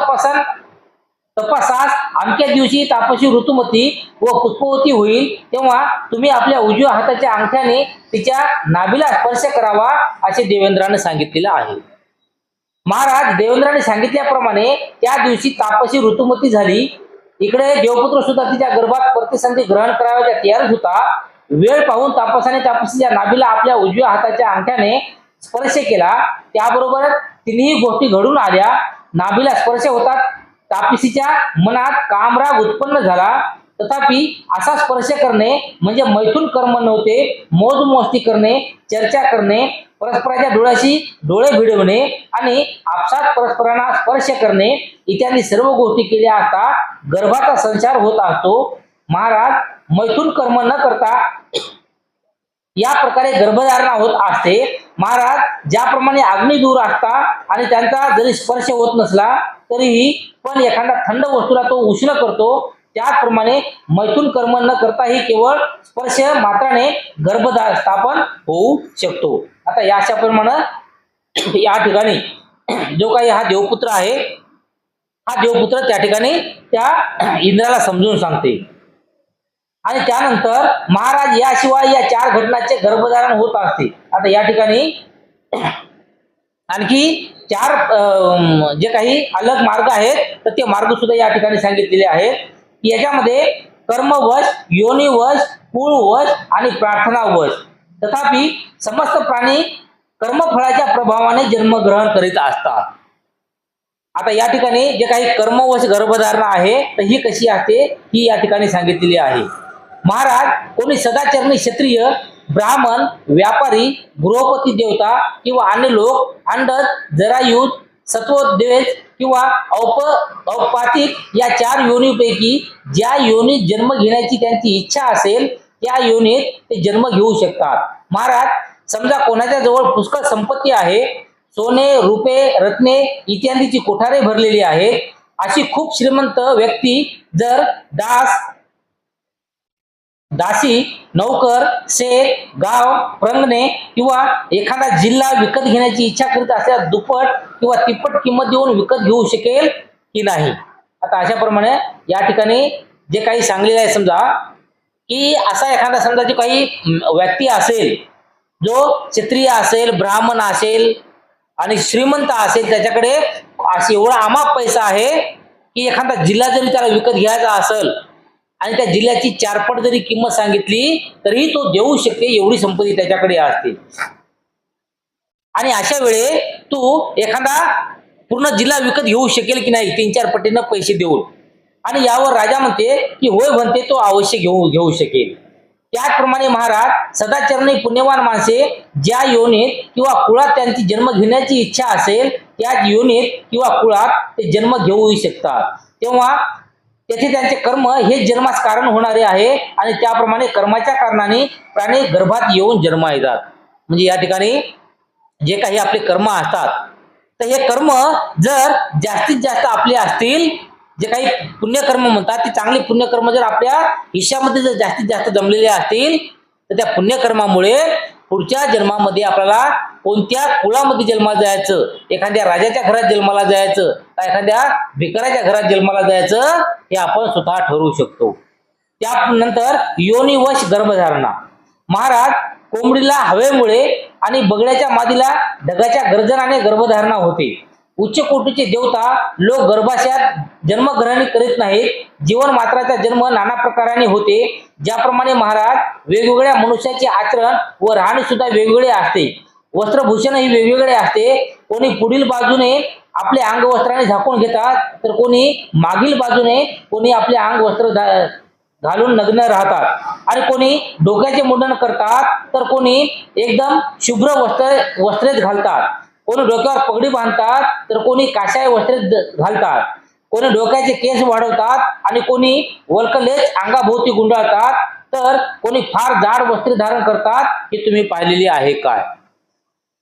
तपासास अमक्या दिवशी तापसी ऋतुमती व पुष्पवती होईल, तेव्हा तुम्ही आपल्या उजव्या हाताच्या अंगठ्याने तिच्या नाभीला स्पर्श करावा, असे देवेंद्राने सांगितलेलं आहे. महाराज, देवेंद्राने सांगितल्याप्रमाणे त्या दिवशी तापसी ऋतुमती झाली. इकडे देवपुत्र सुद्धा तिच्या गर्भात प्रतिसंधी ग्रहण करावयाच्या तयारीत होता. वेळ पाहून तापसाने तापसीच्या नाभीला आपल्या उजव्या हाताच्या अंगठ्याने स्पर्श केला. त्याबरोबर तिन्ही गोष्टी घडून आल्या. नाभीला स्पर्श होतात तापसीच्या मनात कामराग उत्पन्न झाला. तथापि असा स्पर्श करणे म्हणजे मैथुन कर्म नव्हते. मोजमस्ती करणे, चर्चा करणे, परस्पराच्या डोळ्याशी डोळे भिडवणे आणि आपसात परस्परांना स्पर्श करणे इत्यादी सर्व गोष्टी केल्या असता गर्भाचा संचार होत असतो. महाराज, मैथुन कर्म न करता या प्रकारे गर्भधारणा होत असते. महाराज, ज्याप्रमाणे अग्नी दूर असता आणि त्यांचा जरी स्पर्श होत नसला तरीही पण एखादा थंड वस्तूला तो उष्ण करतो, त्याचप्रमाणे मैथुन कर्म न करताही केवळ स्पर्श मात्राने गर्भस्थापन होऊ शकतो. आता या अशाप्रमाणे या ठिकाणी जो काही हा देवपुत्र आहे, हा देवपुत्र त्या ठिकाणी त्या इंद्राला समजून सांगते. आणि त्यानंतर महाराज, याशिवाय या 4 घटनांचे गर्भधारण होत असते. आता या ठिकाणी आणखी 4 जे काही अलग मार्ग आहेत, तर ते मार्ग सुद्धा या ठिकाणी सांगितलेले आहेत. याच्यामध्ये कर्मवश, योनिवश, कुळवश आणि प्रार्थनावश. तथापि समस्त प्राणी कर्मफळाच्या प्रभावाने जन्मग्रहण करीत असतात. आता या ठिकाणी जे काही कर्मवश गर्भधारणा आहे, तर ही कशी असते ही या ठिकाणी सांगितलेली आहे. महाराज, कोणी सदाचरणी क्षत्रिय, ब्राह्मण, व्यापारी, गृहपती देवता किंवा अन्य लोक अंडज, जरायुज, सत्वद्वेष किंवा औपातिक या 4 योनीपैकी ज्या योनीत जन्म घेण्याची त्यांची इच्छा असेल त्या योनीत ते जन्म घेऊ शकतात. महाराज, समजा कोणाच्या जवळ पुष्कळ संपत्ती आहे, सोने, रुपे, रत्ने इत्यादीची कोठारे भरलेली आहेत, अशी खूप श्रीमंत व्यक्ती जर दासी, नौकर, शेत, गाव, प्रंगणे किंवा एखादा जिल्हा विकत घेण्याची इच्छा करीत असल्यास दुप्पट किंवा तिप्पट किंमत देऊन विकत घेऊ शकेल की नाही. आता अशाप्रमाणे या ठिकाणी जे काही सांगलेलं आहे, समजा की असा एखादा समजा जो काही व्यक्ती असेल, जो क्षत्रिय असेल, ब्राह्मण असेल आणि श्रीमंत असेल, त्याच्याकडे असे एवढा अमाप पैसा आहे की एखादा जिल्हा जरी त्याला विकत घ्यायचा असेल आणि त्या जिल्ह्याची 4 पट जरी किंमत सांगितली तरी तो देऊ शकते, एवढी संपत्ती त्याच्याकडे असते. आणि अशा वेळे तू एखादा पूर्ण जिल्हा विकत घेऊ शकेल की नाही 3-4 पटीनं पैसे देऊन. आणि यावर राजा म्हणते की होय म्हणते, तो अवश्य घेऊ शकेल. त्याचप्रमाणे महाराज, सदाचरणी पुण्यवान माणसे ज्या योनीत किंवा कुळात त्यांची जन्म घेण्याची इच्छा असेल त्याच योनीत किंवा कुळात ते जन्म घेऊ शकतात. तेव्हा तेथे त्यांचे कर्म हे जन्मास कारण होणारे आहे आणि त्याप्रमाणे कर्माच्या कारणाने प्राणी गर्भात येऊन जन्म येतात. म्हणजे या ठिकाणी जे काही आपले कर्म असतात, तर हे कर्म जर जास्तीत जास्त आपले असतील, जे काही पुण्यकर्म म्हणतात ते चांगले पुण्यकर्म जर आपल्या हिश्श्यामध्ये जर जास्तीत जास्त जमलेले असतील, तर त्या पुण्यकर्मामुळे पुढच्या जन्मामध्ये आपल्याला कोणत्या कुळामध्ये जन्माला जायचं, एखाद्या राजाच्या घरात जन्माला जायचं का एखाद्या भिकाऱ्याच्या घरात जन्माला जायचं, हे आपण स्वतः ठरवू शकतो. त्यानंतर योनिवश गर्भधारणा. महाराज, कोंबडीला हवेमुळे आणि बगड्याच्या मादीला ढगाच्या गर्जनाने गर्भधारणा होते. उच्च कोटीचे देवता लोक गर्भाशयात जन्मग्रहण करीत नाहीत. जीवन मात्राचा जन्म नाना प्रकाराने होते. ज्याप्रमाणे महाराज वेगवेगळ्या मनुष्याचे आचरण व राहणी सुद्धा वेगवेगळे असते. वस्त्रभूषणही वेगवेगळे असते. कोणी पुढील बाजूने आपले अंग वस्त्राने झाकून घेतात, तर कोणी मागील बाजूने, कोणी आपले अंग वस्त्र घालून नग्न राहतात आणि कोणी डोक्याचे मुंडन करतात, तर कोणी एकदम शुभ्र वस्त्रेच घालतात. कोणी डोक्यावर पगडी बांधतात, तर कोणी काशाय वस्त्रे घालतात. कोणी डोक्याचे केस वाढवतात आणि कोणी वल्कलेच अंगाभोवती गुंडाळतात, तर कोणी फार जाड वस्त्रे धारण करतात. हे तुम्ही पाहिलेले आहे काय?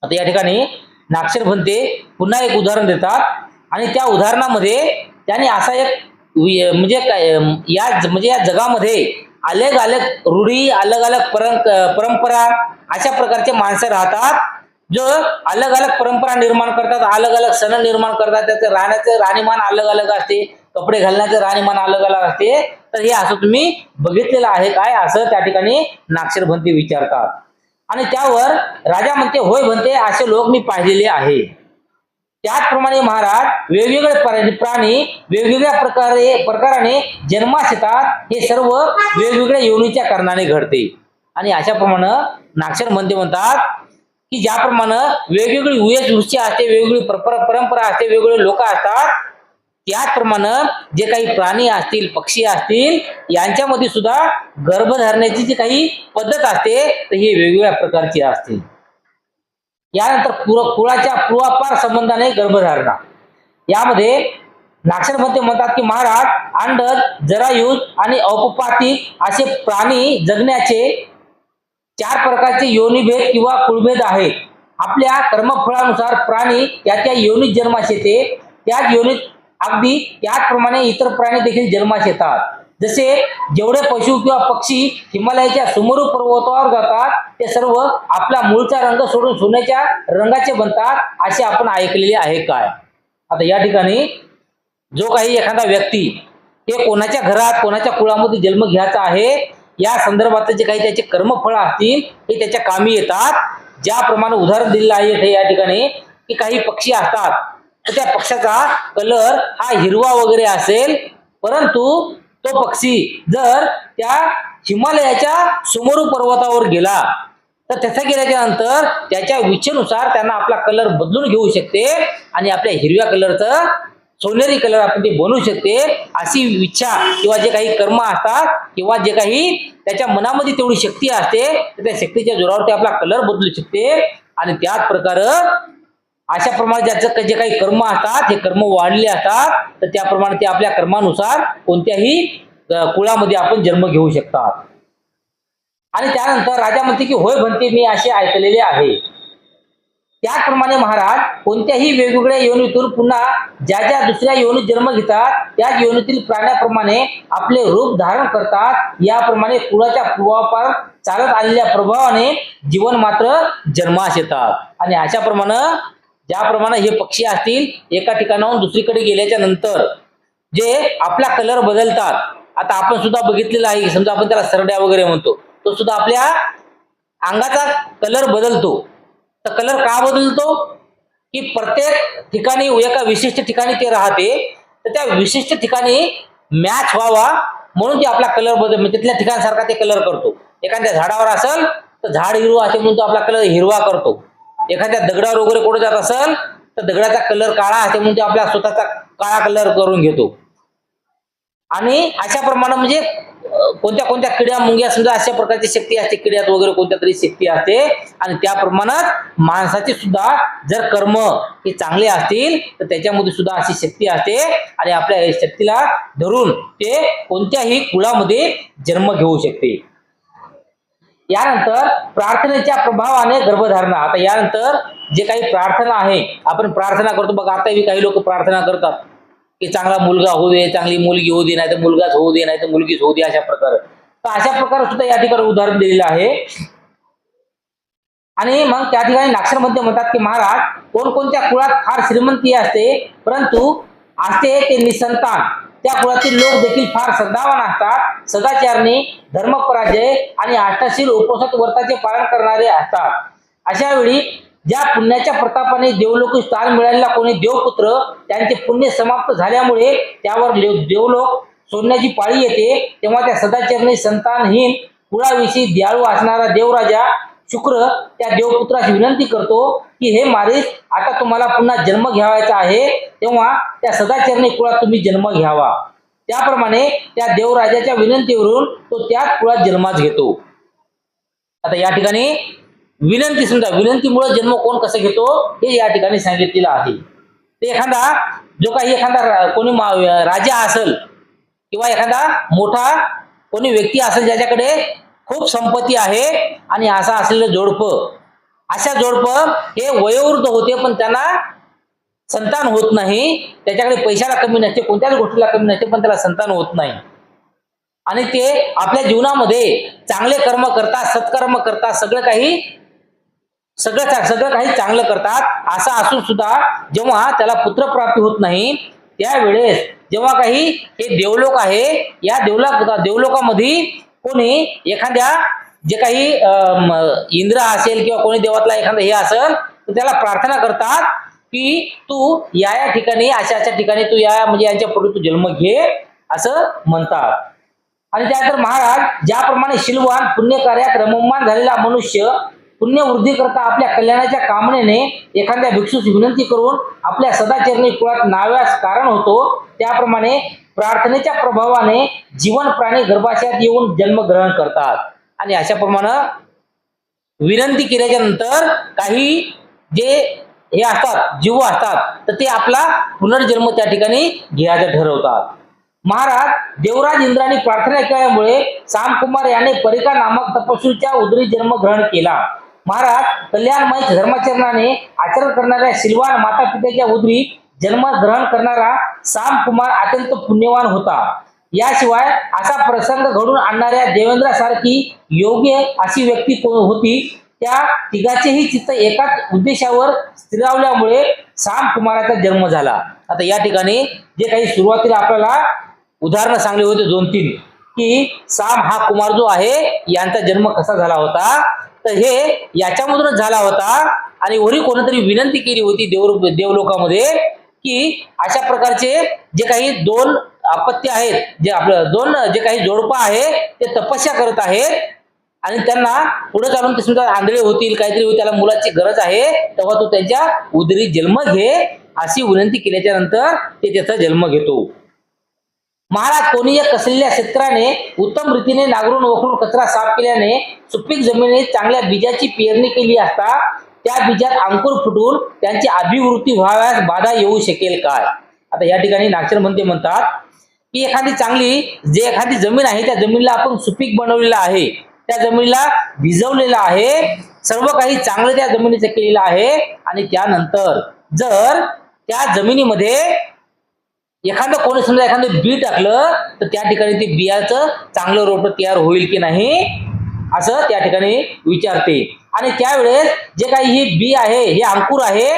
आता या ठिकाणी नागशर भंते पुन्हा एक उदाहरण देतात आणि त्या उदाहरणामध्ये त्यांनी असा एक म्हणजे या जगामध्ये अलग अलग रूढी, अलग अलग परंपरा, अशा प्रकारचे माणसं राहतात, जो अलग अलग परंपरा निर्माण करतात, अलग अलग सण निर्माण करतात. त्याचं राहण्याचं राहणीमान अलग अलग असते, कपडे घालण्याचं राहणीमान अलग अलग असते. तर हे असं तुम्ही बघितलेलं आहे काय, असं त्या ठिकाणी नागशर भंते विचारतात. आणि त्यावर राजा म्हणते, होय भंते, असे लोक मी पाहिलेले आहे. त्याचप्रमाणे महाराज वेगवेगळे प्राणी वेगवेगळ्या प्रकाराने जन्मास येतात. हे सर्व वेगवेगळ्या योनीच्या कारणाने घडते. आणि अशाप्रमाणे नागशर भंते म्हणतात की ज्याप्रमाणे वेगवेगळी वेशभूषा असते, वेगवेगळी परंपरा असते, वेगवेगळे लोक असतात, त्याचप्रमाणे जे काही प्राणी असतील, पक्षी असतील, यांच्यामध्ये सुद्धा गर्भधारणाची जी काही पद्धत असते, तर ही वेगवेगळ्या प्रकारची असते. यानंतर कुळाच्या पूर्वापार संबंधाने गर्भधारणा. यामध्ये नागशर भंते म्हणतात की महाराज, अंडज, जरायुज आणि औपपातिक असे प्राणी जगण्याचे 4 प्रकारचे योनिभेद किंवा कुळभेद आहेत. आपल्या कर्मफळानुसार प्राणी त्या योनीत जन्मास येते. त्याच योनीत अगदी त्याचप्रमाणे इतर प्राणी देखील जन्मास येतात. जसे जेवढे पशु किंवा पक्षी हिमालयाच्या सुमेरू पर्वतावर जातात, ते सर्व आपला मूळचा रंग सोडून सोन्याच्या रंगाचे बनतात, असे आपण ऐकलेले आहे काय? आता या ठिकाणी जो काही एखादा व्यक्ती ते कोणाच्या घरात, कोणाच्या कुळामध्ये जन्म घ्यायचा आहे, या संदर्भात जे काही त्याचे कर्मफळ असतील हे त्याच्या कामी येतात. ज्याप्रमाणे उदाहरण दिलेलं आहे या ठिकाणी की काही पक्षी असतात, तर त्या पक्षाचा कलर हा हिरवा वगैरे असेल, परंतु तो पक्षी जर त्या हिमालयाच्या सुमेरू पर्वतावर गेला, तर त्याचा गेल्याच्या नंतर त्याच्या इच्छेनुसार त्यांना आपला कलर बदलून घेऊ शकते आणि आपल्या हिरव्या कलरचं सोनेरी कलर आपण ते बनवू शकते. अशी इच्छा किंवा जे काही कर्म असतात किंवा जे काही त्याच्या मनामध्ये तेवढी शक्ती असते, तर त्या शक्तीच्या जोरावर ते आपला कलर बदलू शकते. आणि त्याच प्रकारे अशा प्रमाणे ज्याचं जे काही कर्म असतात, हे कर्म वाढले असतात, तर त्याप्रमाणे ते आपल्या कर्मानुसार कोणत्याही कुळामध्ये आपण जन्म घेऊ शकतात. आणि त्यानंतर राजा म्हणते की होय भंते, मी असे ऐकलेले आहे. त्याचप्रमाणे महाराज कोणत्याही वेगवेगळ्या योनीतून पुन्हा ज्या ज्या दुसऱ्या योनीत जन्म घेतात, त्याच योनीतील प्राण्याप्रमाणे आपले रूप धारण करतात. याप्रमाणे कुळाच्या पूर्वापार चालत आलेल्या प्रभावाने जीवन मात्र जन्मास येतात. आणि अशाप्रमाणे ज्याप्रमाणे हे पक्षी असतील, एका ठिकाणाहून दुसरीकडे गेल्याच्या नंतर जे आपला कलर बदलतात. आता आपण सुद्धा बघितलेलं आहे, समजा आपण त्याला सरड्या वगैरे म्हणतो, तो सुद्धा आपल्या अंगाचा कलर बदलतो. तर कलर का बदलतो की प्रत्येक ठिकाणी एका विशिष्ट ठिकाणी ते राहते, तर त्या विशिष्ट ठिकाणी मॅच व्हावा म्हणून ते आपला कलर बदल, म्हणजे तिथल्या ठिकाणासारखा ते कलर करतो. एखाद्या झाडावर असेल तर झाड हिरवा असे म्हणून तो आपला कलर हिरवा करतो. एखाद्या दगडावर वगैरे कुठे जात असेल तर दगडाचा कलर काळा असे म्हणून तो आपला स्वतःचा काळा कलर करून घेतो. आणि अशा प्रमाणे म्हणजे कोणत्या कोणत्या किड्या मुंग्या समजा अशा प्रकारची शक्ती असते, किड्यात वगैरे कोणत्या तरी शक्ती असते. आणि त्याप्रमाणे माणसाची सुद्धा जर कर्म हे चांगले असतील तर त्याच्यामध्ये सुद्धा अशी शक्ती असते आणि आपल्या शक्तीला धरून ते कोणत्याही कुळामध्ये जन्म घेऊ शकते. यानंतर प्रार्थनेच्या प्रभावाने गर्भधारणा. आता यानंतर जे काही प्रार्थना आहे, आपण प्रार्थना करतो बघा, आताही काही लोक प्रार्थना करतात की चांगला मुलगा होऊ दे, चांगली मुलगी होऊ दे, नाही तर मुलगाच होऊ दे, नाही तर मुलगीच होऊ दे, अशा प्रकारे. तर अशा प्रकारे सुद्धा या ठिकाणी उदाहरण दिलेलं आहे. आणि मग त्या ठिकाणी नागशरमध्ये म्हणतात की महाराज, कोणकोणत्या कुळात फार श्रीमंती असते परंतु असते ते निसंतान, त्या कुळातील लोक देखील फार श्रद्धावान असतात, सदाचारणी, धर्मपराजय आणि अष्टशील उपवास व्रताचे पालन करणारे असतात. अशा वेळी ज्या पुण्याच्या प्रतापाने देवलोकी स्थान मिळालेला कोणी देवपुत्र, त्यांचे पुण्य समाप्त झाल्यामुळे त्यावर देवलोक सोडण्याची पाळी येते, तेव्हा त्या सदाचरणी, संतानहीन, कुळाविषयी दयाळू असणारा देवराजा शुक्र त्या देवपुत्राची विनंती करतो की हे मारीस, आता तुम्हाला पुन्हा जन्म घ्यावायचा आहे, तेव्हा त्या सदाचरणी कुळात तुम्ही जन्म घ्यावा. त्याप्रमाणे त्या देवराजाच्या विनंतीवरून तो त्याच कुळात जन्मास घेतो. आता या ठिकाणी विनंती, समजा विनंतीमुळे जन्म कोण कसं घेतो हे या ठिकाणी सांगितलेलं आहे. ते एखादा जो काही एखादा कोणी राजा असेल किंवा एखादा मोठा कोणी व्यक्ती असेल ज्याच्याकडे खूप संपत्ती आहे आणि असा असलेलं जोडपं, अशा जोडपं हे वयोवृद्ध होते पण त्यांना संतान होत नाही, त्याच्याकडे पैशाला कमी नसते, कोणत्याच गोष्टीला कमी नसते, पण त्याला संतान होत नाही. आणि ते आपल्या जीवनामध्ये चांगले कर्म करतात, सत्कर्म करतात, सगळं काही चांगलं करतात. असं असून सुद्धा जेव्हा त्याला पुत्रप्राप्ती होत नाही, त्यावेळेस जेव्हा काही हे देवलोक आहे, या देवलोकामध्ये कोणी एखाद्या जे काही इंद्र असेल किंवा कोणी देवातला एखादा हे असेल, तर त्याला प्रार्थना करतात की तू या ठिकाणी, अशा ठिकाणी तू या, म्हणजे यांच्या पुढे तू जन्म घे, असं म्हणतात. आणि त्यानंतर महाराज, ज्याप्रमाणे शीलवान पुण्यकार्यात रममान झालेला मनुष्य पुण्यवृद्धी करता आपल्या कल्याणाच्या कामनेने एखाद्या भिक्षूची विनंती करून आपल्या सदाचरणी कुळात नाव्यास कारण होतो, त्याप्रमाणे प्रार्थनेच्या प्रभावाने जीवन प्राणी गर्भाशयात येऊन जन्म ग्रहण करतात. आणि अशा प्रमाणे विनंती केल्याच्या नंतर काही जे हे असतात, जीव असतात, तर ते आपला पुनर्जन्म त्या ठिकाणी घ्यायचं ठरवतात. महाराज, देवराज इंद्राने प्रार्थना केल्यामुळे सामकुमार याने परिका नामक तपस्वीच्या उदरी जन्म ग्रहण केला. महाराज, कल्याणमय धर्माचरणाने आचरण करणाऱ्या शीलवान माता पित्याच्या उदरी जन्म ग्रहण करणारा सामकुमार अत्यंत पुण्यवान होता. याशिवाय असा प्रसंग घडून आणणाऱ्या देवेंद्रासारखी योग्य अशी व्यक्ती होती. त्या तिघाचेही चित्त एकाच उद्देशावर स्थिरावल्यामुळे सामकुमाराचा जन्म झाला. आता या ठिकाणी जे काही सुरुवातीला आपल्याला उदाहरणं सांगले होते 2-3, की साम हा कुमार जो आहे यांचा जन्म कसा झाला होता, तर हे याच्यामधूनच झाला होता. आणि वरी कोणीतरी विनंती केली होती देवलोकामध्ये की अशा प्रकारचे जे काही 2 अपत्य आहेत, जे आपलं 2 जे काही जोडपं आहे ते तपस्या करत आहेत आणि त्यांना पुढे चालून ते सुद्धा आंधळे होतील, काहीतरी होईल, त्याला मुलाची गरज आहे, तेव्हा तो त्यांच्या उदरी जन्म घे, अशी विनंती केल्याच्या नंतर ते त्याचा जन्म घेतो. महाराज, कोणी एक कसलेल्या शेतकऱ्याने उत्तम रीतीने नांगरून वखरून कचरा साफ केल्याने सुपीक जमिनीत चांगल्या बीजाची पेरणी केली असता त्या बीजात अंकुर फुटून त्यांची अभिवृद्धी व्हाव्यास बाधा येऊ शकेल काय? आता या ठिकाणी नागशरमध्ये म्हणतात की एखादी जमीन आहे, त्या जमिनीला आपण सुपीक बनवलेला आहे, त्या जमिनीला भिजवलेलं आहे, सर्व काही चांगलं त्या जमिनीचं केलेलं आहे. आणि त्यानंतर जर त्या जमिनीमध्ये कोणी समजा एखादं बी टाकलं, तर त्या ठिकाणी ते बियाचं चांगलं रोप तयार होईल की नाही, असं त्या ठिकाणी विचारते. आणि त्यावेळेस जे काही हे बी आहे, हे अंकुर आहे,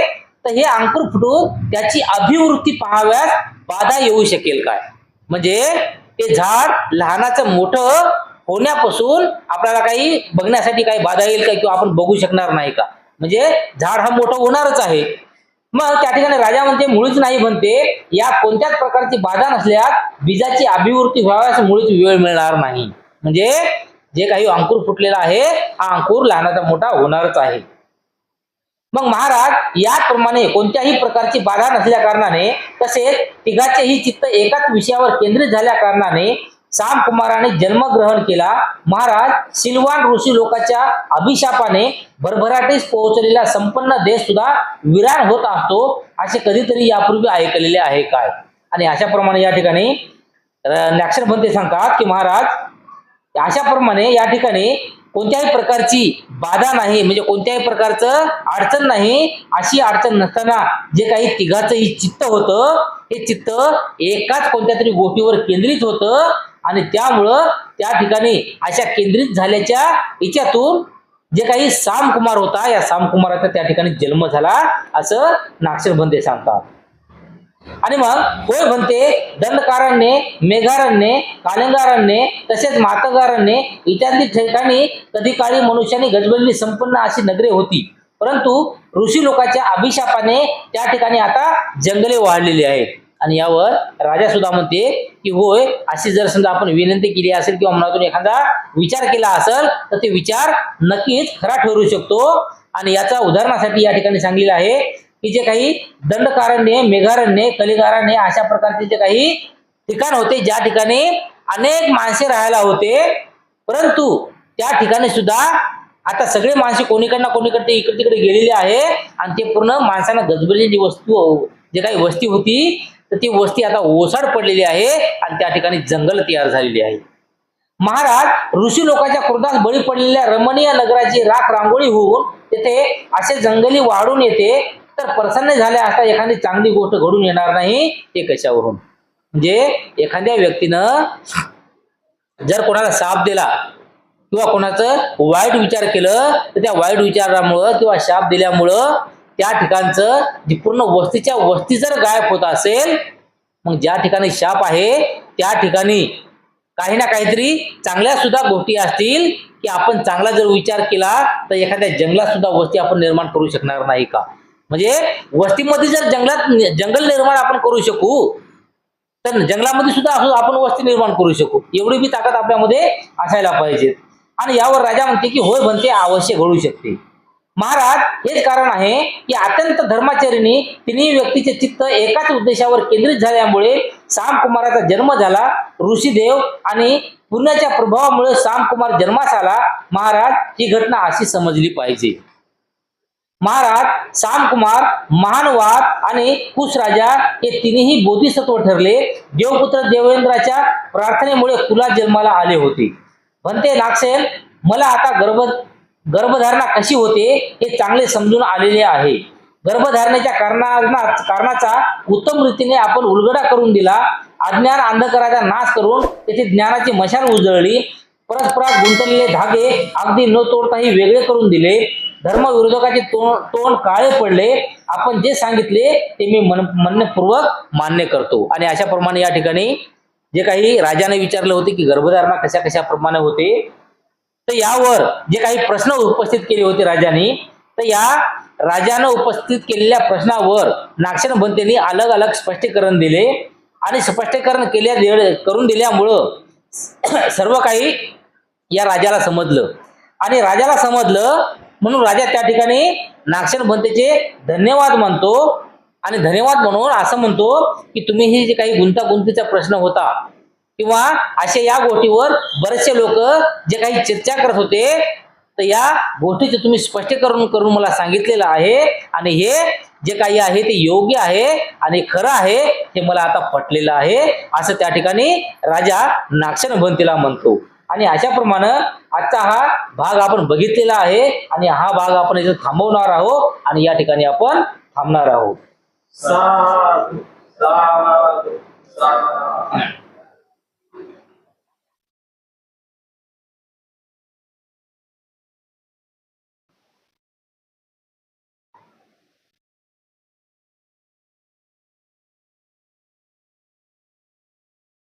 तर हे अंकुर फुटून त्याची अभिवृद्धी पाहाव्यास बाधा येऊ शकेल काय? म्हणजे ते झाड लहानाचं मोठं होण्यापासून आपल्याला काही बघण्यासाठी काही बाधा येईल का, किंवा आपण बघू शकणार नाही का? म्हणजे झाड हा मोठं होणारच आहे. मग त्या ठिकाणी राजा म्हणते मुळीच नाही म्हणते, या कोणत्याच प्रकारची बाधा नसल्यास बीजाची अभिवृद्धी व्हाव्यास मुळीच वेळ मिळणार नाही. म्हणजे जे काही अंकुर फुटलेला आहे, हा अंकुर लहानाचा मोठा होणारच आहे. मग महाराज, याप्रमाणे कोणत्याही प्रकारची बाधा नसल्या कारणाने, तसेच तिघाचेही चित्त एकाच विषयावर केंद्रित झाल्या कारणाने सामकुमाराने जन्मग्रहण केला. महाराज, शीलवान ऋषी लोकांच्या अभिशापाने भरभराटीस पोहोचलेला संपन्न देश सुद्धा विरान होत असतो, असे कधीतरी यापूर्वी ऐकलेले आहे काय? आणि अशाप्रमाणे या ठिकाणी नागशरमध्ये सांगतात की महाराज, अशाप्रमाणे या ठिकाणी कोणत्याही प्रकारची बाधा नाही, म्हणजे कोणत्याही प्रकारचं अडचण नाही. अशी अडचण नसताना जे काही तिघाचंही चित्त होतं, हे चित्त एकाच कोणत्या तरी गोष्टीवर केंद्रित होतं आणि त्यामुळं त्या ठिकाणी अशा केंद्रित झाल्याच्या याच्यातून जे काही सामकुमार होता, या सामकुमाराचा त्या ठिकाणी जन्म झाला असं नागसेन भंते सांगतात. आणि मग होय म्हणते दंडकारण्ये, मेघारण्ये, कालिंगारण्ये तसेच मातंगारण्ये इत्यादी ठिकाणी कधी काळी मनुष्याने गजबजली संपन्न अशी नगरे होती, परंतु ऋषी लोकांच्या अभिशापाने त्या ठिकाणी आता जंगले वाढलेली आहेत. आणि यावर राजा सुद्धा म्हणते की होय, अशी जर समजा आपण विनंती केली असेल किंवा मनातून एखादा विचार केला असेल तर ते विचार नक्कीच खरा ठरू शकतो. आणि याचा उदाहरणासाठी या ठिकाणी सांगितलं आहे की जे काही दंडकारण्ये, मेघारण्ये, कलिंगारण्ये अशा प्रकारचे जे काही ठिकाण होते, ज्या ठिकाणी अनेक माणसे राहायला होते, परंतु त्या ठिकाणी सुद्धा आता सगळे माणसे कोणीकडनं कोणीकडे इकडे तिकडे गेलेले आहे आणि ते पूर्ण माणसांना गजबजलेली वस्तू जे काही वस्ती होती तर ती वस्ती आता ओसाड पडलेली आहे आणि त्या ठिकाणी जंगल तयार झालेली आहे. महाराज ऋषी लोकांच्या क्रोधास बळी पडलेल्या रमणीय नगराची राख रांगोळी होऊन तेथे असे जंगली वाढून येते, तर प्रसन्न झाले असता एखादी चांगली गोष्ट घडून येणार नाही ते कशावरून? म्हणजे एखाद्या व्यक्तीनं जर कोणाला शाप दिला किंवा कोणाचं वाईट विचार केलं तर त्या वाईट विचारामुळं किंवा शाप दिल्यामुळं त्या ठिकाणचं जी पूर्ण वस्तीच्या वस्ती जर गायब होत असेल, मग ज्या ठिकाणी शाप आहे त्या ठिकाणी काही ना काहीतरी चांगल्या सुद्धा गोष्टी असतील की आपण चांगला जर विचार केला तर एखाद्या जंगलात सुद्धा वस्ती आपण निर्माण करू शकणार नाही का? म्हणजे वस्तीमध्ये जर जंगल निर्माण आपण करू शकू तर जंगलामध्ये सुद्धा आपण वस्ती निर्माण करू शकू, एवढी बी ताकद आपल्यामध्ये असायला पाहिजे. आणि यावर राजा म्हणते की होय म्हणते अवश्य घडू शकते. महाराज हेच कारण आहे की अत्यंत धर्माचरणी तिन्ही व्यक्तीचे चित्त एकाच उद्देशावर केंद्रित झाल्यामुळे सामकुमाराचा जन्म झाला. ऋषीदेव आणि पुण्याच्या प्रभावामुळे सामकुमार जन्मास आला. महाराज ही घटना अशी समजली पाहिजे. महाराज सामकुमार, महानवाद आणि कुश राजा हे तिन्ही बोधिसत्व ठरले. देवपुत्र देवेंद्राच्या प्रार्थनेमुळे कुलात जन्माला आले होते. म्हणते नागसेन, मला आता गर्भधारणा कशी होते हे चांगले समजून आलेले आहे. गर्भधारणेच्या कारणाचा उत्तम रीतीने आपण उलगडा करून दिला. अज्ञान अंधकाराचा नाश करून त्याची ज्ञानाची मशाल उजळली. परस्परात गुंतलेले धागे अगदी न तोडताही वेगळे करून दिले. धर्मविरोधकाचे तोंड काळे पडले. आपण जे सांगितले ते मी मनपूर्वक मान्य करतो. आणि अशा प्रमाणे या ठिकाणी जे काही राजाने विचारले होते की गर्भधारणा कशा कशा प्रमाणे होते, तर यावर जे काही प्रश्न उपस्थित केले होते राजाने, तर या राजानं उपस्थित केलेल्या प्रश्नावर नागसेन भंतेंनी अलग अलग स्पष्टीकरण दिले. आणि स्पष्टीकरण करून दिल्यामुळं सर्व काही या राजाला समजलं. आणि राजाला समजलं म्हणून राजा त्या ठिकाणी नागसेन भंतेचे धन्यवाद मानतो. आणि धन्यवाद म्हणून असं म्हणतो की तुम्ही ही जे काही गुंतागुंतीचा प्रश्न होता किंवा अशा या गोष्टीवर बरेचसे लोक जे काही चर्चा करत होते, तर या गोष्टीचे तुम्ही स्पष्टीकरण करून मला सांगितलेलं आहे. आणि हे जे काही आहे ते योग्य आहे आणि खरं आहे हे मला आता पटलेलं आहे, असं त्या ठिकाणी राजा नागसेन भंतेला म्हणतो. आणि अशाप्रमाणे आजचा हा भाग आपण बघितलेला आहे आणि हा भाग आपण इथे थांबवणार आहोत आणि या ठिकाणी आपण थांबणार आहोत.